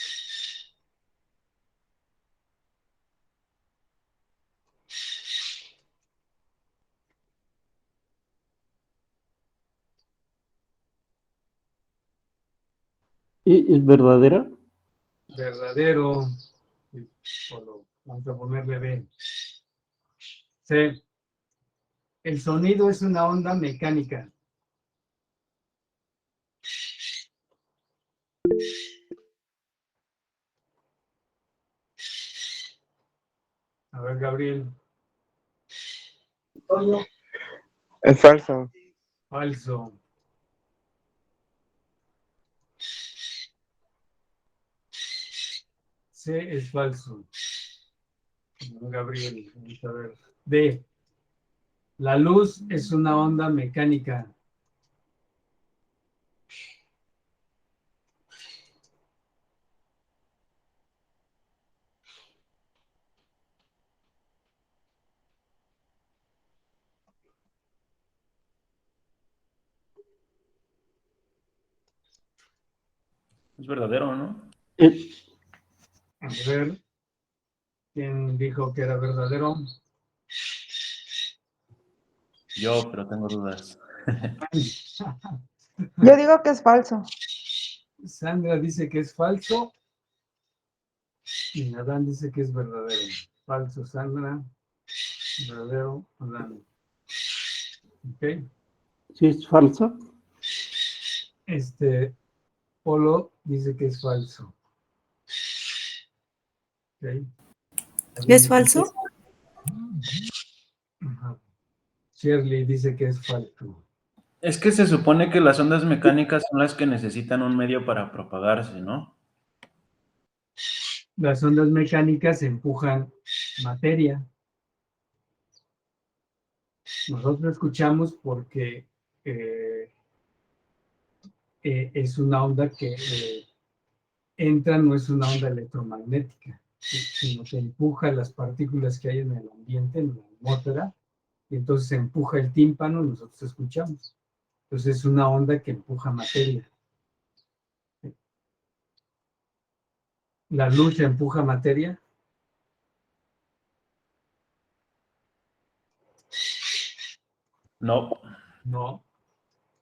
¿Es verdadera? Verdadero. Vamos a ponerle B. C. El sonido es una onda mecánica. A ver, Gabriel. Es falso. Falso. C es falso. Gabriel, vamos a ver. D. La luz es una onda mecánica. Es verdadero, ¿no? A ver. ¿Quién dijo que era verdadero? Yo, pero tengo dudas. Yo digo que es falso. Sandra dice que es falso y Adán dice que es verdadero. Falso, Sandra. Verdadero, Adán. Ok. Sí, es falso. Polo dice que es falso. Ok. ¿Es falso? Ajá. Shirley dice que es falso. Es que se supone que las ondas mecánicas son las que necesitan un medio para propagarse, ¿no? Las ondas mecánicas empujan materia. Nosotros escuchamos porque es una onda que entra, no es una onda electromagnética, sino que empuja las partículas que hay en el ambiente, en la atmósfera, y entonces empuja el tímpano y nosotros escuchamos. Entonces es una onda que empuja materia. ¿La luz empuja materia? No. No.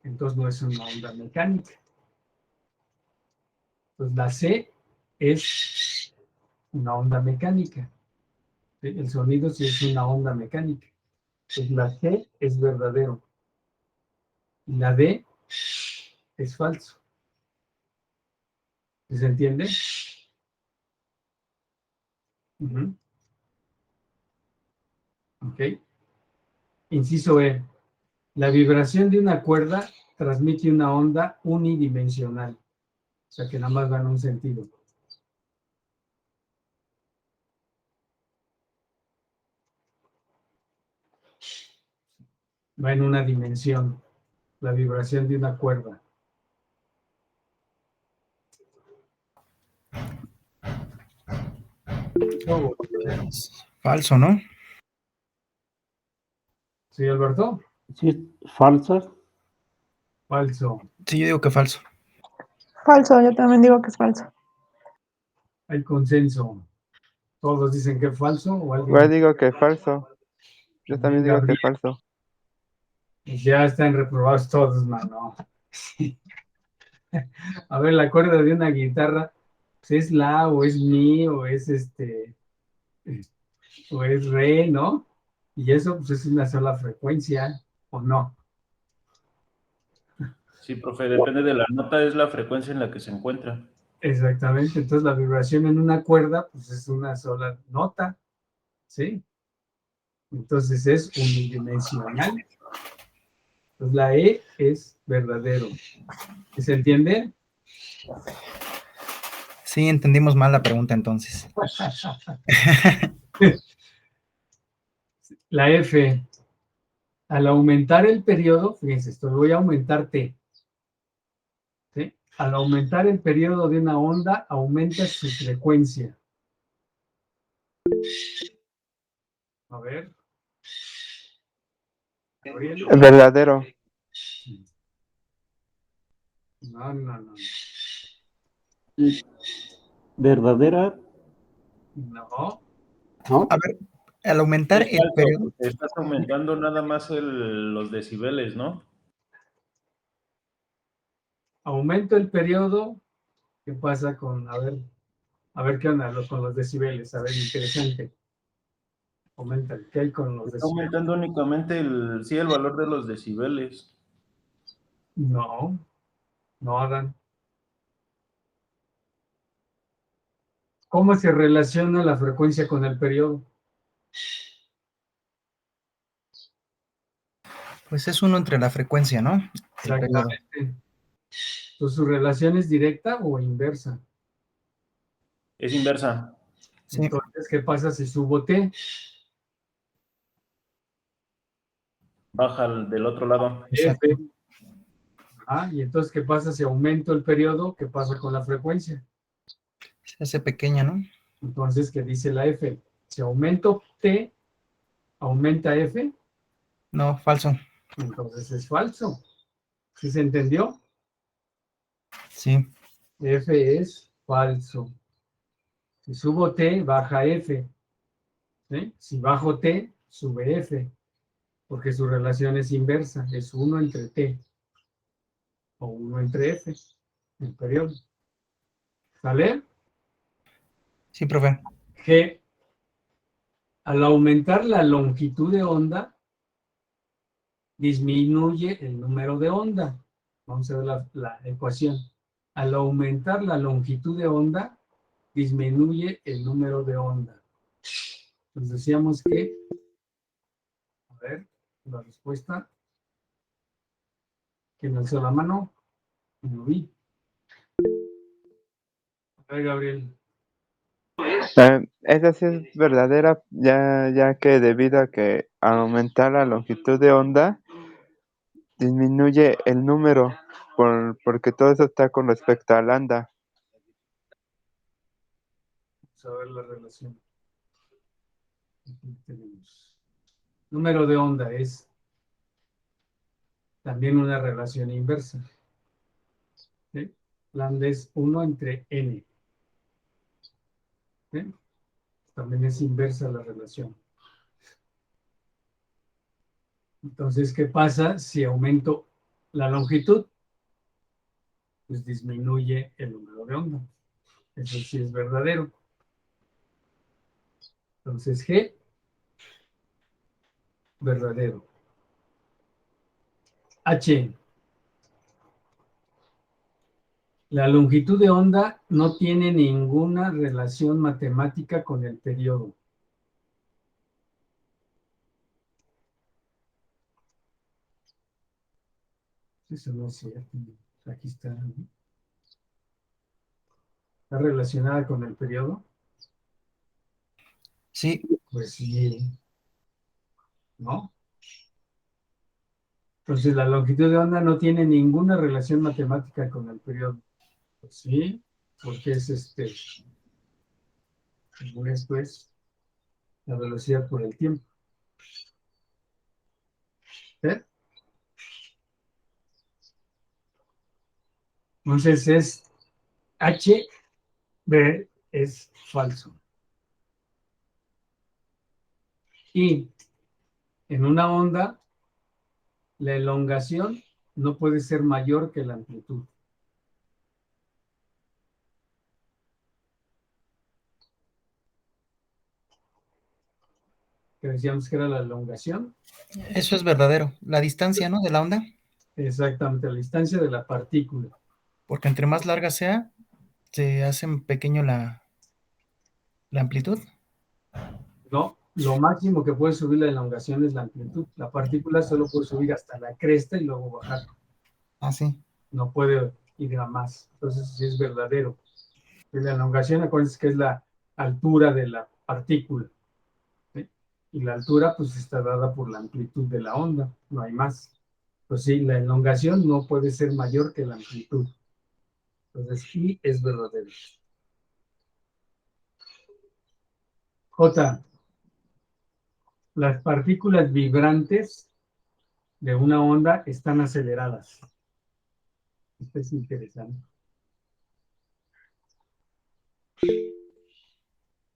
Entonces no es una onda mecánica. Entonces la C es una onda mecánica. ¿Sí? El sonido sí es una onda mecánica. Entonces la C es verdadero. Y la D es falso. ¿Se entiende? Uh-huh. Ok. Inciso E. La vibración de una cuerda transmite una onda unidimensional. O sea que nada más va en un sentido. Va en una dimensión. La vibración de una cuerda. Oh, Falso, ¿no? ¿sí, Alberto? Sí, es falsa. Falso. Sí, yo digo que falso. Falso, yo también digo que es falso. Hay consenso. Todos dicen que es falso o Yo alguien. digo que es falso. Yo también digo que es falso. Ya están reprobados todos, mano. A ver, la cuerda de una guitarra, pues es la o es mi o es o es re, ¿no? Y eso pues es una sola frecuencia, ¿o no? Sí, profe, depende de la nota, es la frecuencia en la que se encuentra. Exactamente, entonces la vibración en una cuerda pues es una sola nota, ¿sí? Entonces es unidimensional. Entonces la E es verdadero. ¿Se entiende? Sí, entendimos mal la pregunta entonces. La F, al aumentar el periodo, fíjense, esto lo voy a aumentar T. ¿Sí? Al aumentar el periodo de una onda, aumenta su frecuencia. A ver. Gabriel. Es verdadero. No. ¿Verdadera? No. ¿No? A ver, al aumentar Es el falso, periodo. porque estás aumentando nada más los decibeles, ¿no? Aumento el periodo. ¿Qué pasa con, a ver qué onda con los decibeles? A ver, interesante. Aumenta, ¿qué hay con los Está decibeles? aumentando únicamente el valor de los decibeles. No, no hagan. ¿Cómo se relaciona la frecuencia con el periodo? Pues es uno entre la frecuencia, ¿no? El periodo. Exactamente. Entonces, ¿su relación es directa o inversa? Es inversa. Sí, Entonces, ¿qué pasa si subo T? Baja del otro lado. exacto. F. Y entonces, ¿qué pasa si aumento el periodo? ¿Qué pasa con la frecuencia? Se hace pequeña, ¿no? Entonces, ¿qué dice la F? Si aumento T, ¿aumenta F? No, falso. Entonces es falso. ¿Sí se entendió? Sí, F es falso. Si subo T, baja F. ¿Sí? Si bajo T, sube F. porque su relación es inversa, es 1 entre T o 1 entre F, el periodo. ¿Sale? Sí, profe. G, al aumentar la longitud de onda, disminuye el número de onda. Vamos a ver la ecuación. Al aumentar la longitud de onda, disminuye el número de onda. Entonces decíamos que, a ver, la respuesta, ¿quién alzó la mano? No lo vi. A ver, Gabriel. Esa sí es verdadera, ya que debido a que al aumentar la longitud de onda, disminuye el número, porque todo eso está con respecto al lambda. Vamos a ver la relación. Aquí tenemos. Número de onda es también una relación inversa. ¿Sí? Lambda es 1 entre n. ¿Sí? También es inversa la relación. Entonces, ¿qué pasa si aumento la longitud? Pues disminuye el número de onda. Eso sí es verdadero. Entonces, G, verdadero. H, la longitud de onda no tiene ninguna relación matemática con el periodo. Eso no es cierto. Aquí está. ¿No? ¿Está relacionada con el periodo? Sí, Pues sí. ¿No? Entonces, la longitud de onda no tiene ninguna relación matemática con el periodo. Pues sí, porque es según esto es la velocidad por el tiempo. ¿Sí? Entonces es H, B es falso. Y en una onda, la elongación no puede ser mayor que la amplitud. Que decíamos que era la elongación. eso es verdadero. La distancia, ¿no? De la onda, Exactamente, la distancia de la partícula. porque entre más larga sea, se hace pequeño la amplitud. No, lo máximo que puede subir la elongación es la amplitud. La partícula solo puede subir hasta la cresta y luego bajar. Ah, sí. No puede ir a más. Entonces, sí es verdadero. La elongación, acuérdense que es la altura de la partícula. ¿Sí? Y la altura, pues, está dada por la amplitud de la onda. No hay más. Pues sí, la elongación no puede ser mayor que la amplitud. Entonces, I es verdadero. J. Las partículas vibrantes de una onda están aceleradas. Esto es interesante.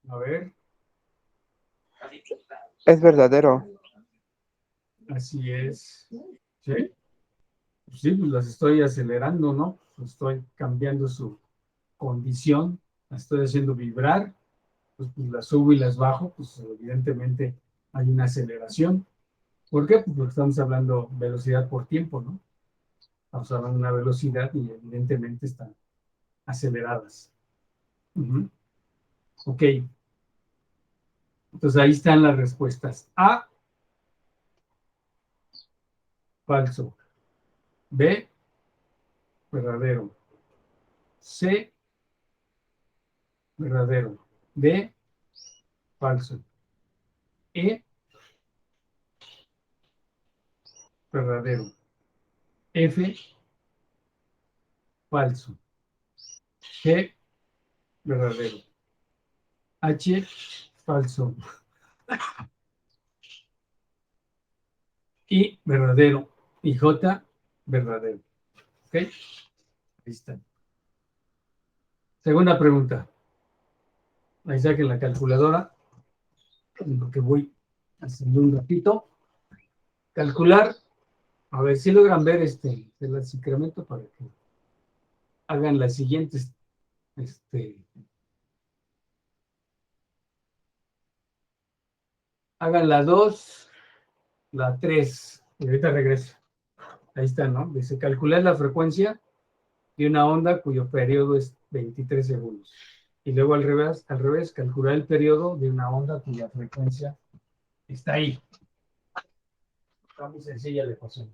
A ver, Es verdadero. así es. ¿Sí? Sí, pues las estoy acelerando, ¿no? Estoy cambiando su condición, las estoy haciendo vibrar, pues las subo y las bajo, pues evidentemente hay una aceleración. ¿Por qué? Pues porque estamos hablando velocidad por tiempo, ¿no? Estamos hablando de una velocidad y evidentemente están aceleradas. Uh-huh. Ok. Entonces ahí están las respuestas. A, falso. B, verdadero. C, verdadero. D, falso. E, verdadero. F, falso. G, verdadero. H, falso. I, verdadero. Y J, verdadero. ¿Ok? Ahí está. Segunda pregunta. Ahí saquen la calculadora. En lo que voy haciendo un ratito. calcular, a ver si logran ver se las incremento para que hagan las siguientes, hagan la 2, la 3, y ahorita regreso. Ahí está, ¿no? Dice, calcular la frecuencia de una onda cuyo periodo es 23 segundos. Y luego al revés, calcular el periodo de una onda cuya frecuencia está ahí. Está muy sencilla la ecuación.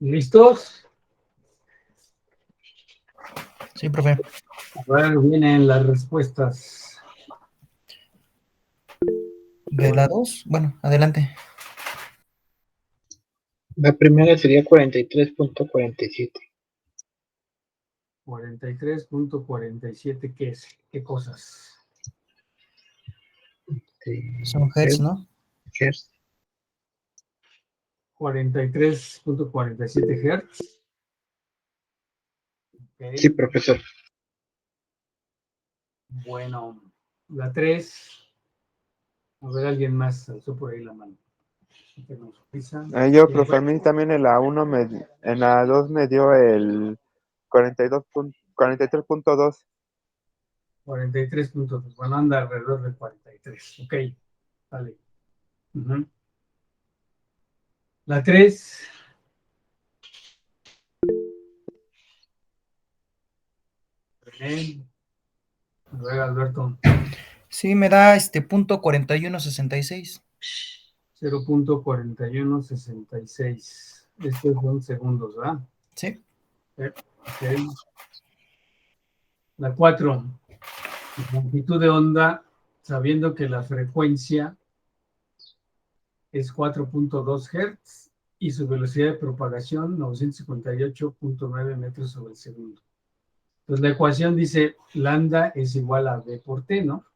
¿Listos? Sí, profe. A ver, vienen las respuestas. ¿De la 2? Bueno, adelante. La primera sería 43.47. 43.47, ¿qué es? ¿Qué cosas? Son hertz, ¿no? Hertz. 43.47 Hz. Okay. Sí, profesor. Bueno, la 3. A ver, alguien más alzó por ahí la mano. Yo, profe, a mí también en la 1, en la 2 me dio el 43.2. 43.2. Bueno, anda alrededor de 43. Ok, vale. La 3. René. A ver, Alberto. Sí, me da punto 4166. 0.4166. Estos son segundos, ¿verdad? Sí. Okay. La 4. Longitud de onda, sabiendo que la frecuencia es 4.2 Hz y su velocidad de propagación 958.9 metros sobre el segundo. Entonces la ecuación dice lambda es igual a B por T, ¿no?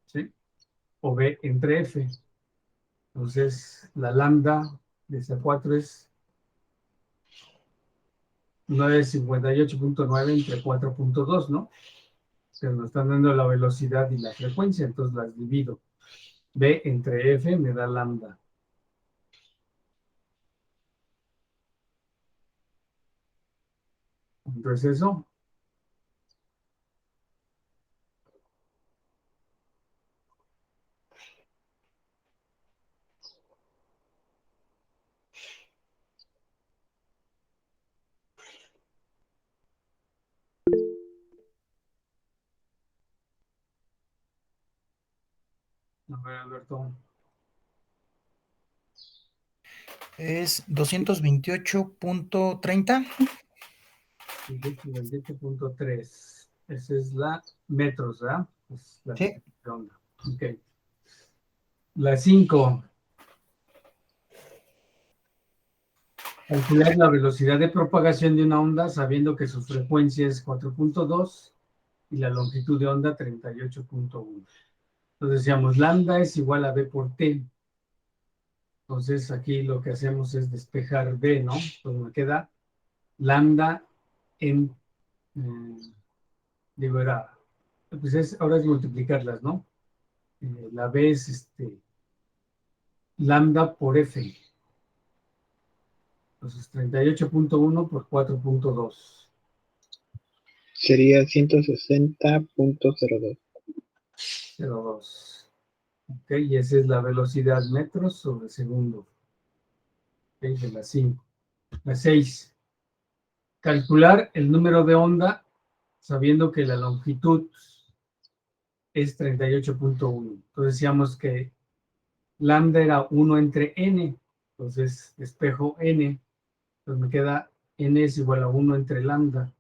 ¿Sí? O B entre F. Entonces la lambda de esa 4 es 958.9 entre 4.2, ¿no? Se nos están dando la velocidad y la frecuencia, entonces las divido. B entre F me da lambda. Entonces eso. A ver, Alberto. Es 228.30. 28.3. Esa es la metros, ¿verdad? Es la Sí. onda. Ok. La 5. Calcular la velocidad de propagación de una onda sabiendo que su frecuencia es 4.2 y la longitud de onda 38.1. Entonces decíamos, lambda es igual a b por t. Entonces aquí lo que hacemos es despejar b, ¿no? Entonces me queda lambda en, digo, era, pues ahora es multiplicarlas, ¿no? La b es lambda por f. Entonces 38.1 por 4.2. Sería 160.02. 0.2. Ok, y esa es la velocidad metros sobre segundo. Ok, de la 5. La 6. Calcular el número de onda sabiendo que la longitud es 38.1. Entonces decíamos que lambda era 1 entre n. Entonces despejo n. Entonces me queda n es igual a 1 entre lambda.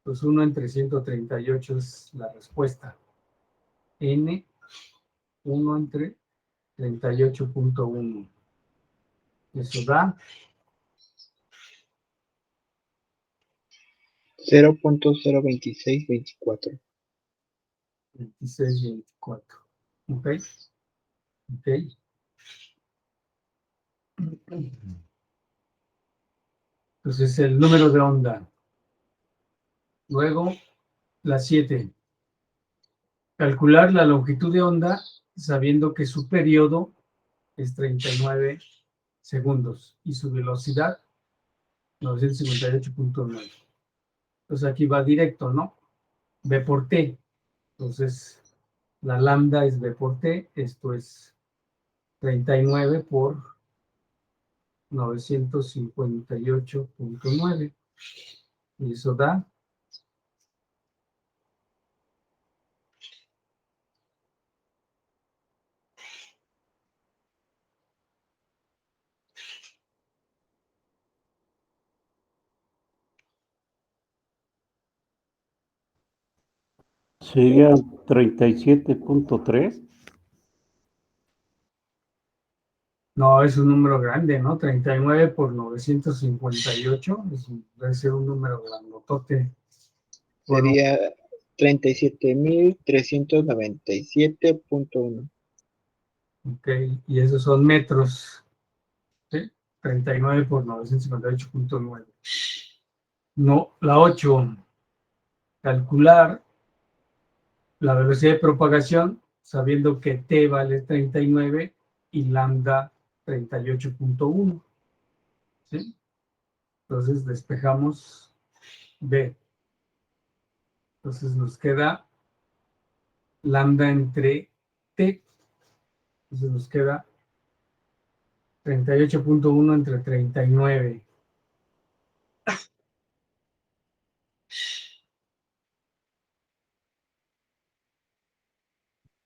Pues 1 entre 138 es la respuesta. N, 1 entre 38.1. Eso da 0.02624. 26, 24. ¿Ok? ¿Ok? Entonces el número de onda. Luego, la 7. Calcular la longitud de onda sabiendo que su periodo es 39 segundos y su velocidad 958.9. Entonces aquí va directo, ¿no? B por T. Entonces la lambda es B por T. Esto es 39 por 958.9. Y eso da sería 37.3. no, es un número grande, ¿no? 39 por 958. Debe ser un número grandotote. Bueno, Sería 37.397.1. ok, y esos son metros. ¿Sí? 39 por 958.9. No, la 8. Calcular la velocidad de propagación sabiendo que t vale 39 y lambda 38.1. ¿Sí? Entonces despejamos b. Entonces nos queda lambda entre t. Entonces nos queda 38.1 entre 39.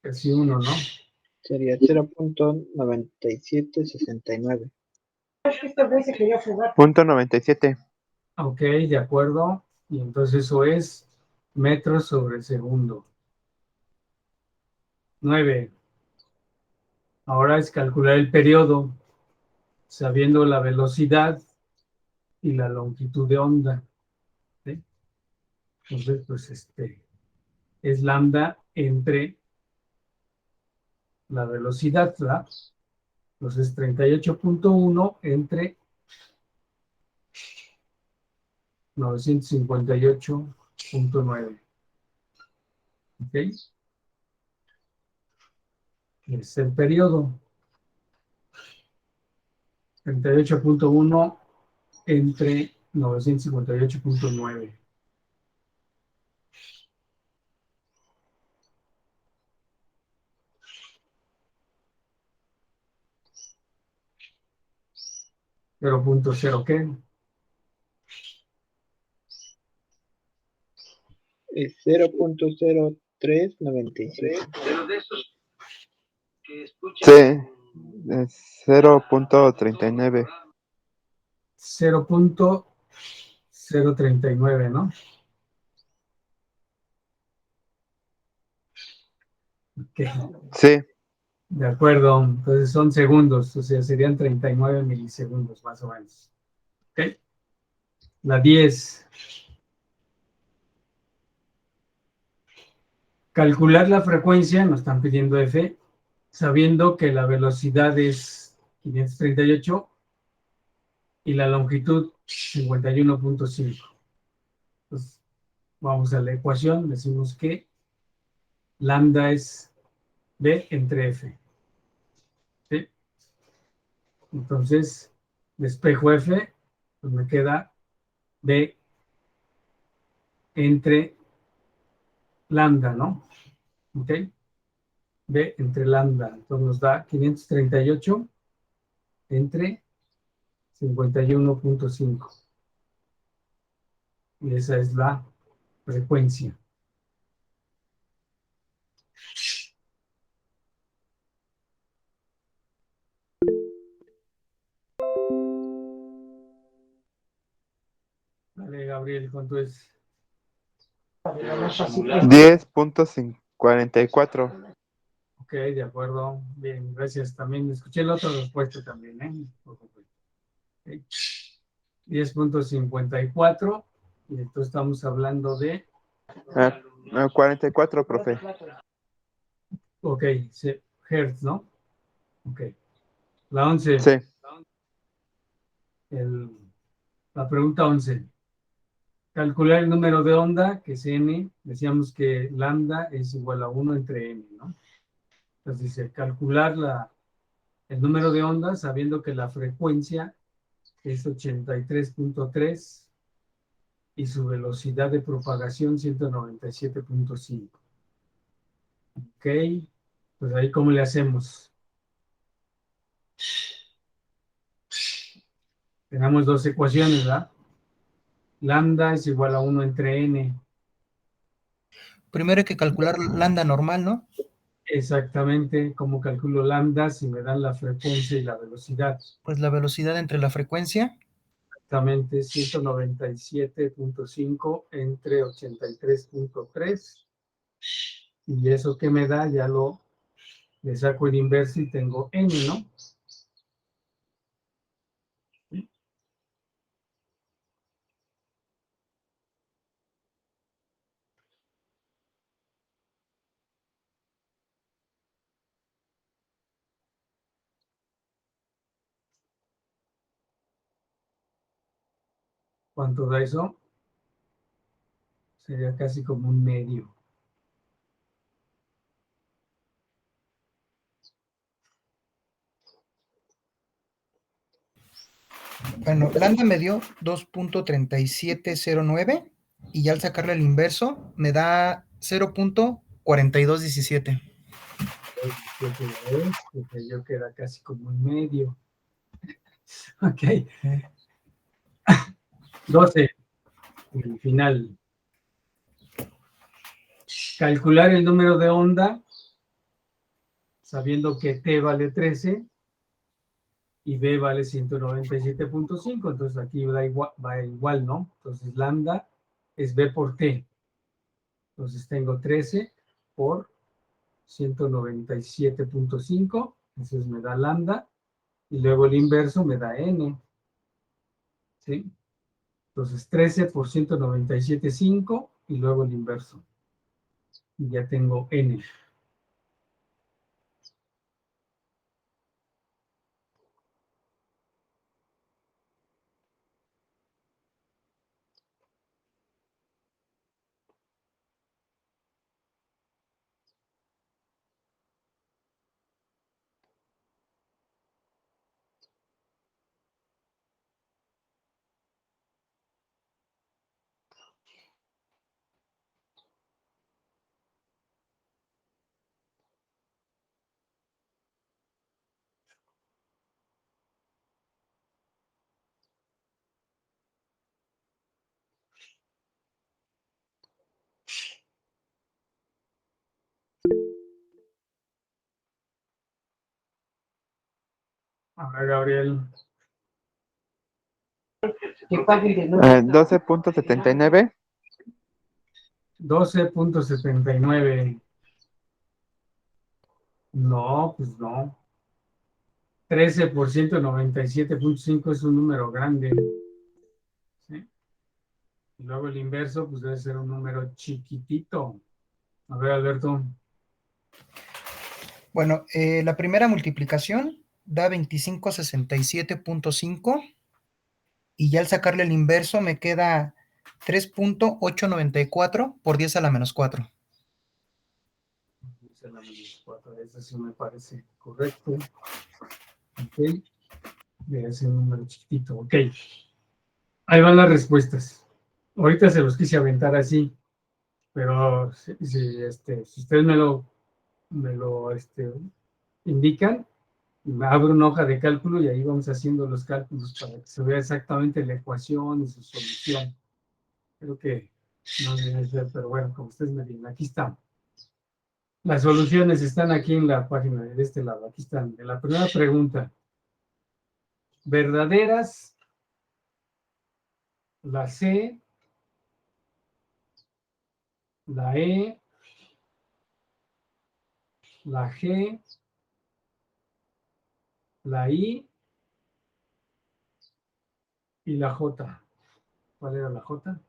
Casi 1, ¿no? Sería 0.9769. Punto 97. Ok, de acuerdo. Y entonces eso es metros sobre segundo. 9. Ahora es calcular el periodo sabiendo la velocidad y la longitud de onda. ¿Sí? Entonces, pues es lambda entre la velocidad, ¿verdad? Entonces 38.1 entre 958.9. ¿Ok? Es el periodo. 38.1 entre 958.9. ¿0.0 qué? Es 0.0397. Sí, es 0.39. 0.039, ¿no? Ok, Sí, de acuerdo. Entonces son segundos, o sea, serían 39 milisegundos más o menos. Ok. La 10. Calcular la frecuencia, nos están pidiendo F, sabiendo que la velocidad es 538 y la longitud 51.5. Entonces, vamos a la ecuación, decimos que lambda es B entre F. ¿Sí? Entonces, despejo F, pues me queda B entre lambda, ¿no? ¿Ok? B entre lambda. Entonces nos da 538 entre 51.5. Y esa es la frecuencia. Vale, Gabriel, ¿cuánto es? 10.44. Ok, de acuerdo. Bien, gracias. También escuché la otra respuesta también, ¿eh? Ok. 10.54. Y entonces estamos hablando de, 44, profe. ok, Hertz, ¿no? Ok. La 11. Sí, La pregunta 11. Calcular el número de onda, que es n. Decíamos que lambda es igual a 1 entre n, ¿no? Entonces dice, calcular el número de ondas sabiendo que la frecuencia es 83.3 y su velocidad de propagación 197.5. Ok, pues ahí cómo le hacemos. Tenemos dos ecuaciones, ¿verdad? Lambda es igual a 1 entre n. Primero hay que calcular lambda normal, ¿no? Exactamente, ¿cómo calculo lambda si me dan la frecuencia y la velocidad? Pues la velocidad entre la frecuencia. Exactamente, 197.5 entre 83.3. Y eso que me da, le saco el inverso y tengo n, ¿no? ¿Cuánto da eso? Sería casi como un medio. Bueno, lambda me dio 2.3709 y ya al sacarle el inverso me da 0.4217. Porque yo queda casi como un medio. Ok. 12. El final. Calcular el número de onda sabiendo que T vale 13 y B vale 197.5. Entonces aquí va igual, ¿no? Entonces lambda es B por T. Entonces tengo 13 por 197.5. Entonces me da lambda. Y luego el inverso me da N. ¿Sí? Entonces 13 por 197.5 y luego el inverso. Y ya tengo N. Ahora, Gabriel, 12.79. 12.79. No, pues no. 13% de 97.5 es un número grande. ¿Sí? Y luego el inverso, pues debe ser un número chiquitito. A ver, Alberto. Bueno, la primera multiplicación da 2567.5 y ya al sacarle el inverso me queda 3.894 por 10 a la menos 4. Eso sí me parece correcto. Ok. Debe ser un número chiquitito. Ok. Ahí van las respuestas. Ahorita se los quise aventar así, pero si ustedes me lo indican, me abro una hoja de cálculo y ahí vamos haciendo los cálculos para que se vea exactamente la ecuación y su solución. Creo que no debe ser, pero bueno, como ustedes me digan, aquí están. Las soluciones están aquí en la página de este lado. Aquí están. En la primera pregunta, verdaderas, la C, la E, la G, la I y la J. ¿Cuál era la J?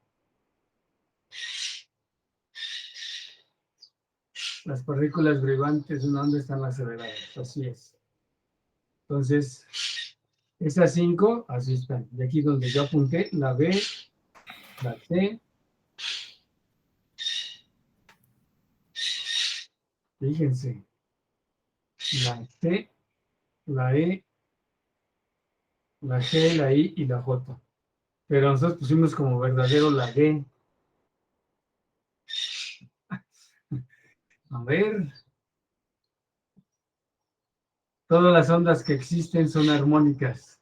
Las partículas vibrantes de una onda están aceleradas. Así es. Entonces, esas 5, así están. Y aquí donde yo apunté, la B, la C, fíjense, la C, la E, la G, la I y la J. Pero nosotros pusimos como verdadero la D. A ver, todas las ondas que existen son armónicas.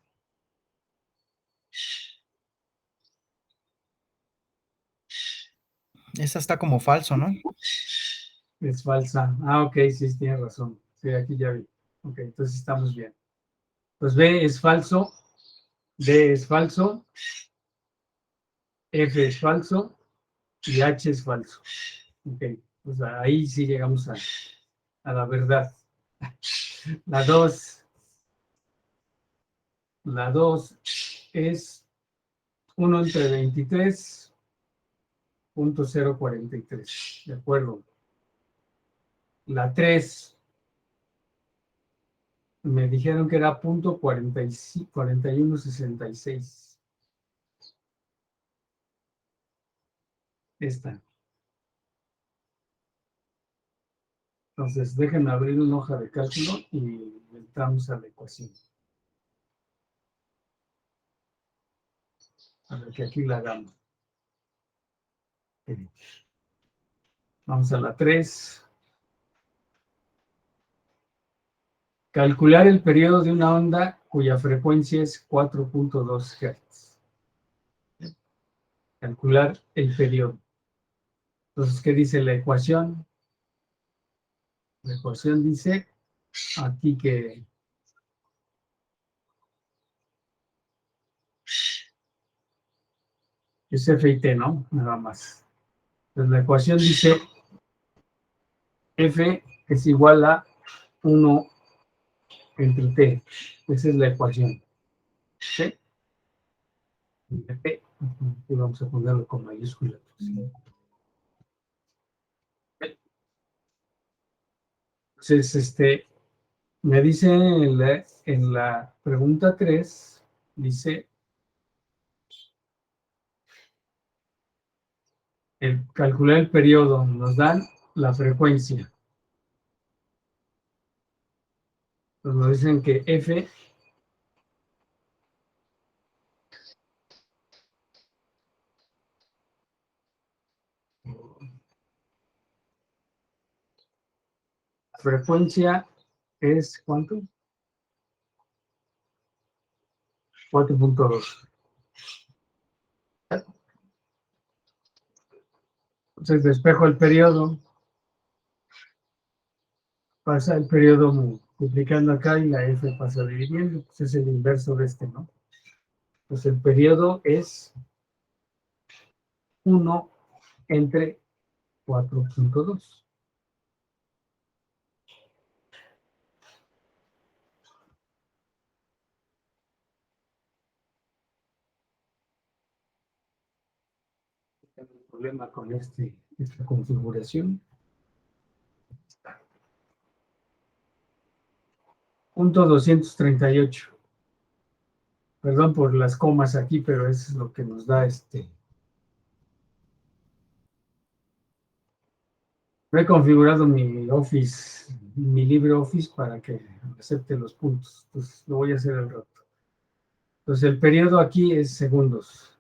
Esa está como falso, ¿no? Es falsa. Ah, ok, sí, tienes razón. Sí, aquí ya vi. Ok, entonces estamos bien. Pues B es falso, D es falso, F es falso y H es falso. Ok, pues ahí sí llegamos a la verdad. La 2 es 1 entre 23.043. De acuerdo. La 3 me dijeron que era punto 4166. Esta. Entonces, déjenme abrir una hoja de cálculo y entramos a la ecuación. A ver, que aquí la hagamos. Vamos a la 3. Calcular el periodo de una onda cuya frecuencia es 4.2 Hz. Calcular el periodo. Entonces, ¿qué dice la ecuación? La ecuación dice aquí que es F y T, ¿no? Nada más. Entonces, la ecuación dice F es igual a 1 entre T. Esa es la ecuación. ¿Sí? T. Y vamos a ponerlo con mayúscula. ¿Sí? Entonces, me dice en la pregunta 3, dice, calcular el periodo, nos dan la frecuencia. Entonces nos dicen que F frecuencia es, ¿cuánto? 4.2. Entonces despejo el periodo, pasa el periodo multiplicando acá y la F pasa dividiendo, pues es el inverso de este, ¿no? Pues el periodo es 1 entre 4.2. Tengo un problema con esta configuración. Punto 238. Perdón por las comas aquí, pero eso es lo que nos da he configurado mi Office, mi LibreOffice para que acepte los puntos. Entonces lo voy a hacer al rato. Entonces el periodo aquí es segundos.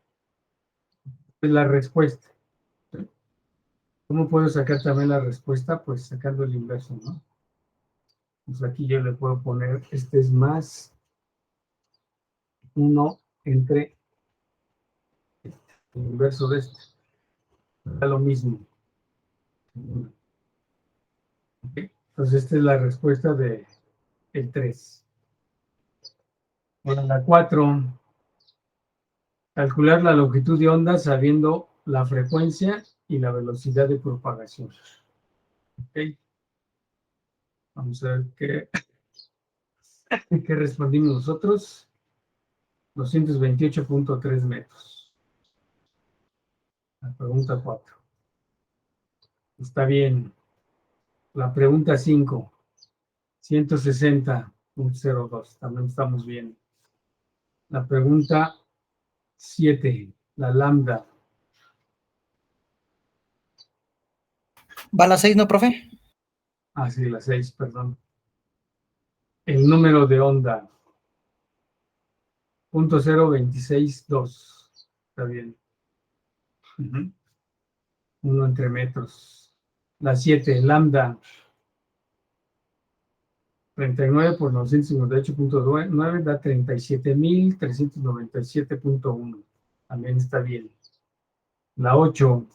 Es la respuesta. ¿Cómo puedo sacar también la respuesta? Pues sacando el inverso, ¿no? Pues aquí yo le puedo poner, este es más 1 entre el inverso de este. Da lo mismo. ¿Okay? Entonces esta es la respuesta de el 3. Ahora la 4. Calcular la longitud de onda sabiendo la frecuencia y la velocidad de propagación. ¿Okay? Vamos a ver qué respondimos nosotros. 228.3 metros. La pregunta 4. Está bien. La pregunta 5. 160.02. También estamos bien. La pregunta 7. La lambda. ¿Va a las 6, no, profe? Ah, sí, la 6, perdón. El número de onda. 0.0262. Está bien. 1 entre metros. La 7, lambda. 39 por 958.9 da 37.397.1. También está bien. La 8,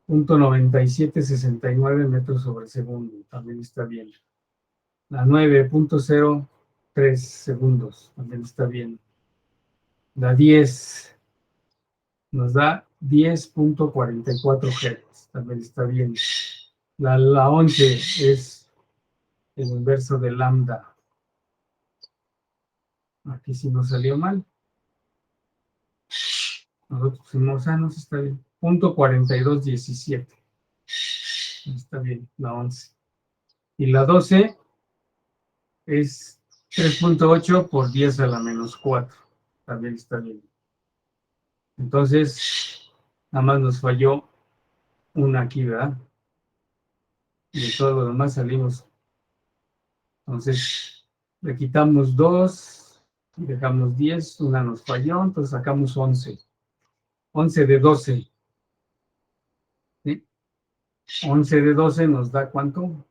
0.9769 metros sobre segundo. También está bien. La 9.03 segundos. También está bien. La 10 nos da 10.44 Hz. También está bien. La 11 es el inverso de lambda. Aquí sí nos salió mal. Nosotros pusimos, no sé, está bien. 0.4217. Está bien, la 11. Y la 12 es 3.8 por 10 a la menos 4. También está bien. Entonces, nada más nos falló una aquí, ¿verdad? Y de todo lo demás salimos. Entonces, le quitamos 2 y dejamos 10. Una nos falló, entonces sacamos 11. 11 de 12. ¿Sí? 11 de 12 nos da ¿cuánto?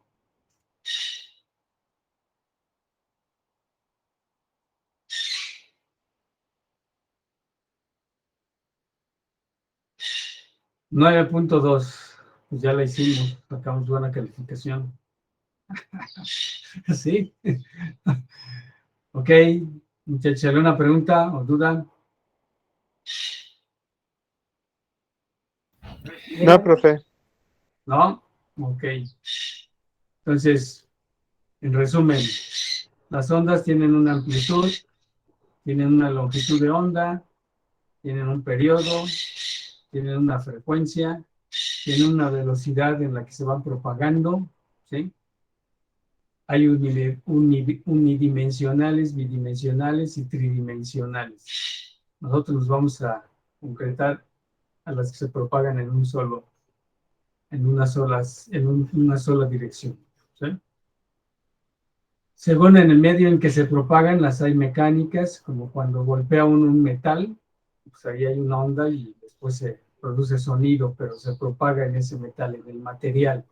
$9.2. Pues ya la hicimos, sacamos buena calificación. Sí. Ok, muchachos, ¿alguna pregunta o duda? No, profe. ¿No? Ok. Entonces, en resumen, las ondas tienen una amplitud, tienen una longitud de onda, tienen un periodo, tienen una frecuencia, tienen una velocidad en la que se van propagando, ¿sí? Hay unidimensionales, bidimensionales y tridimensionales. Nosotros nos vamos a concretar a las que se propagan en una sola dirección, ¿sí? Según en el medio en que se propagan, las hay mecánicas, como cuando golpea uno un metal, pues ahí hay una onda y después se produce sonido, pero se propaga en ese metal, en el material.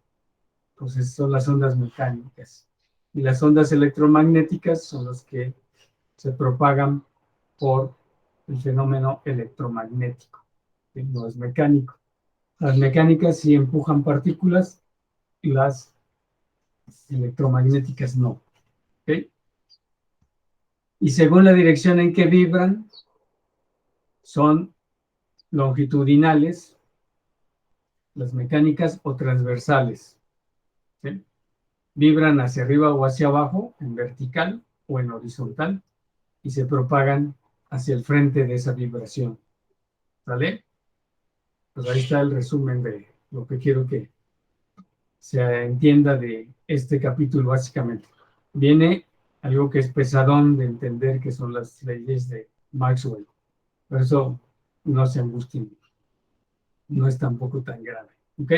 Entonces son las ondas mecánicas. Y las ondas electromagnéticas son las que se propagan por el fenómeno electromagnético, que no es mecánico. Las mecánicas sí empujan partículas y las electromagnéticas no. ¿Ok? Y según la dirección en que vibran, son longitudinales, las mecánicas, o transversales. ¿Sí? Vibran hacia arriba o hacia abajo, en vertical o en horizontal, y se propagan hacia el frente de esa vibración. ¿Vale? Pues ahí está el resumen de lo que quiero que se entienda de este capítulo, básicamente. Viene algo que es pesadón de entender, que son las leyes de Maxwell. Por eso no se angustien. No es tampoco tan grave. ¿Ok?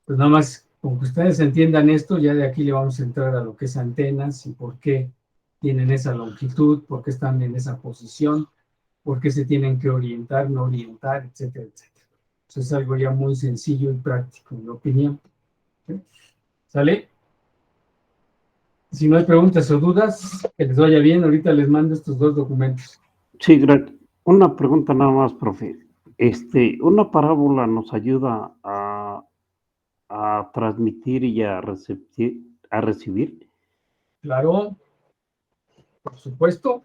Pues nada más, con que ustedes entiendan esto, ya de aquí le vamos a entrar a lo que es antenas y por qué tienen esa longitud, por qué están en esa posición, por qué se tienen que orientar, no orientar, etcétera, etcétera. Eso es algo ya muy sencillo y práctico, en mi opinión. ¿Sí? ¿Sale? Si no hay preguntas o dudas, que les vaya bien. Ahorita les mando estos dos documentos. Sí, una pregunta nada más, profe. ¿Una parábola nos ayuda a transmitir y a recibir? Claro, por supuesto.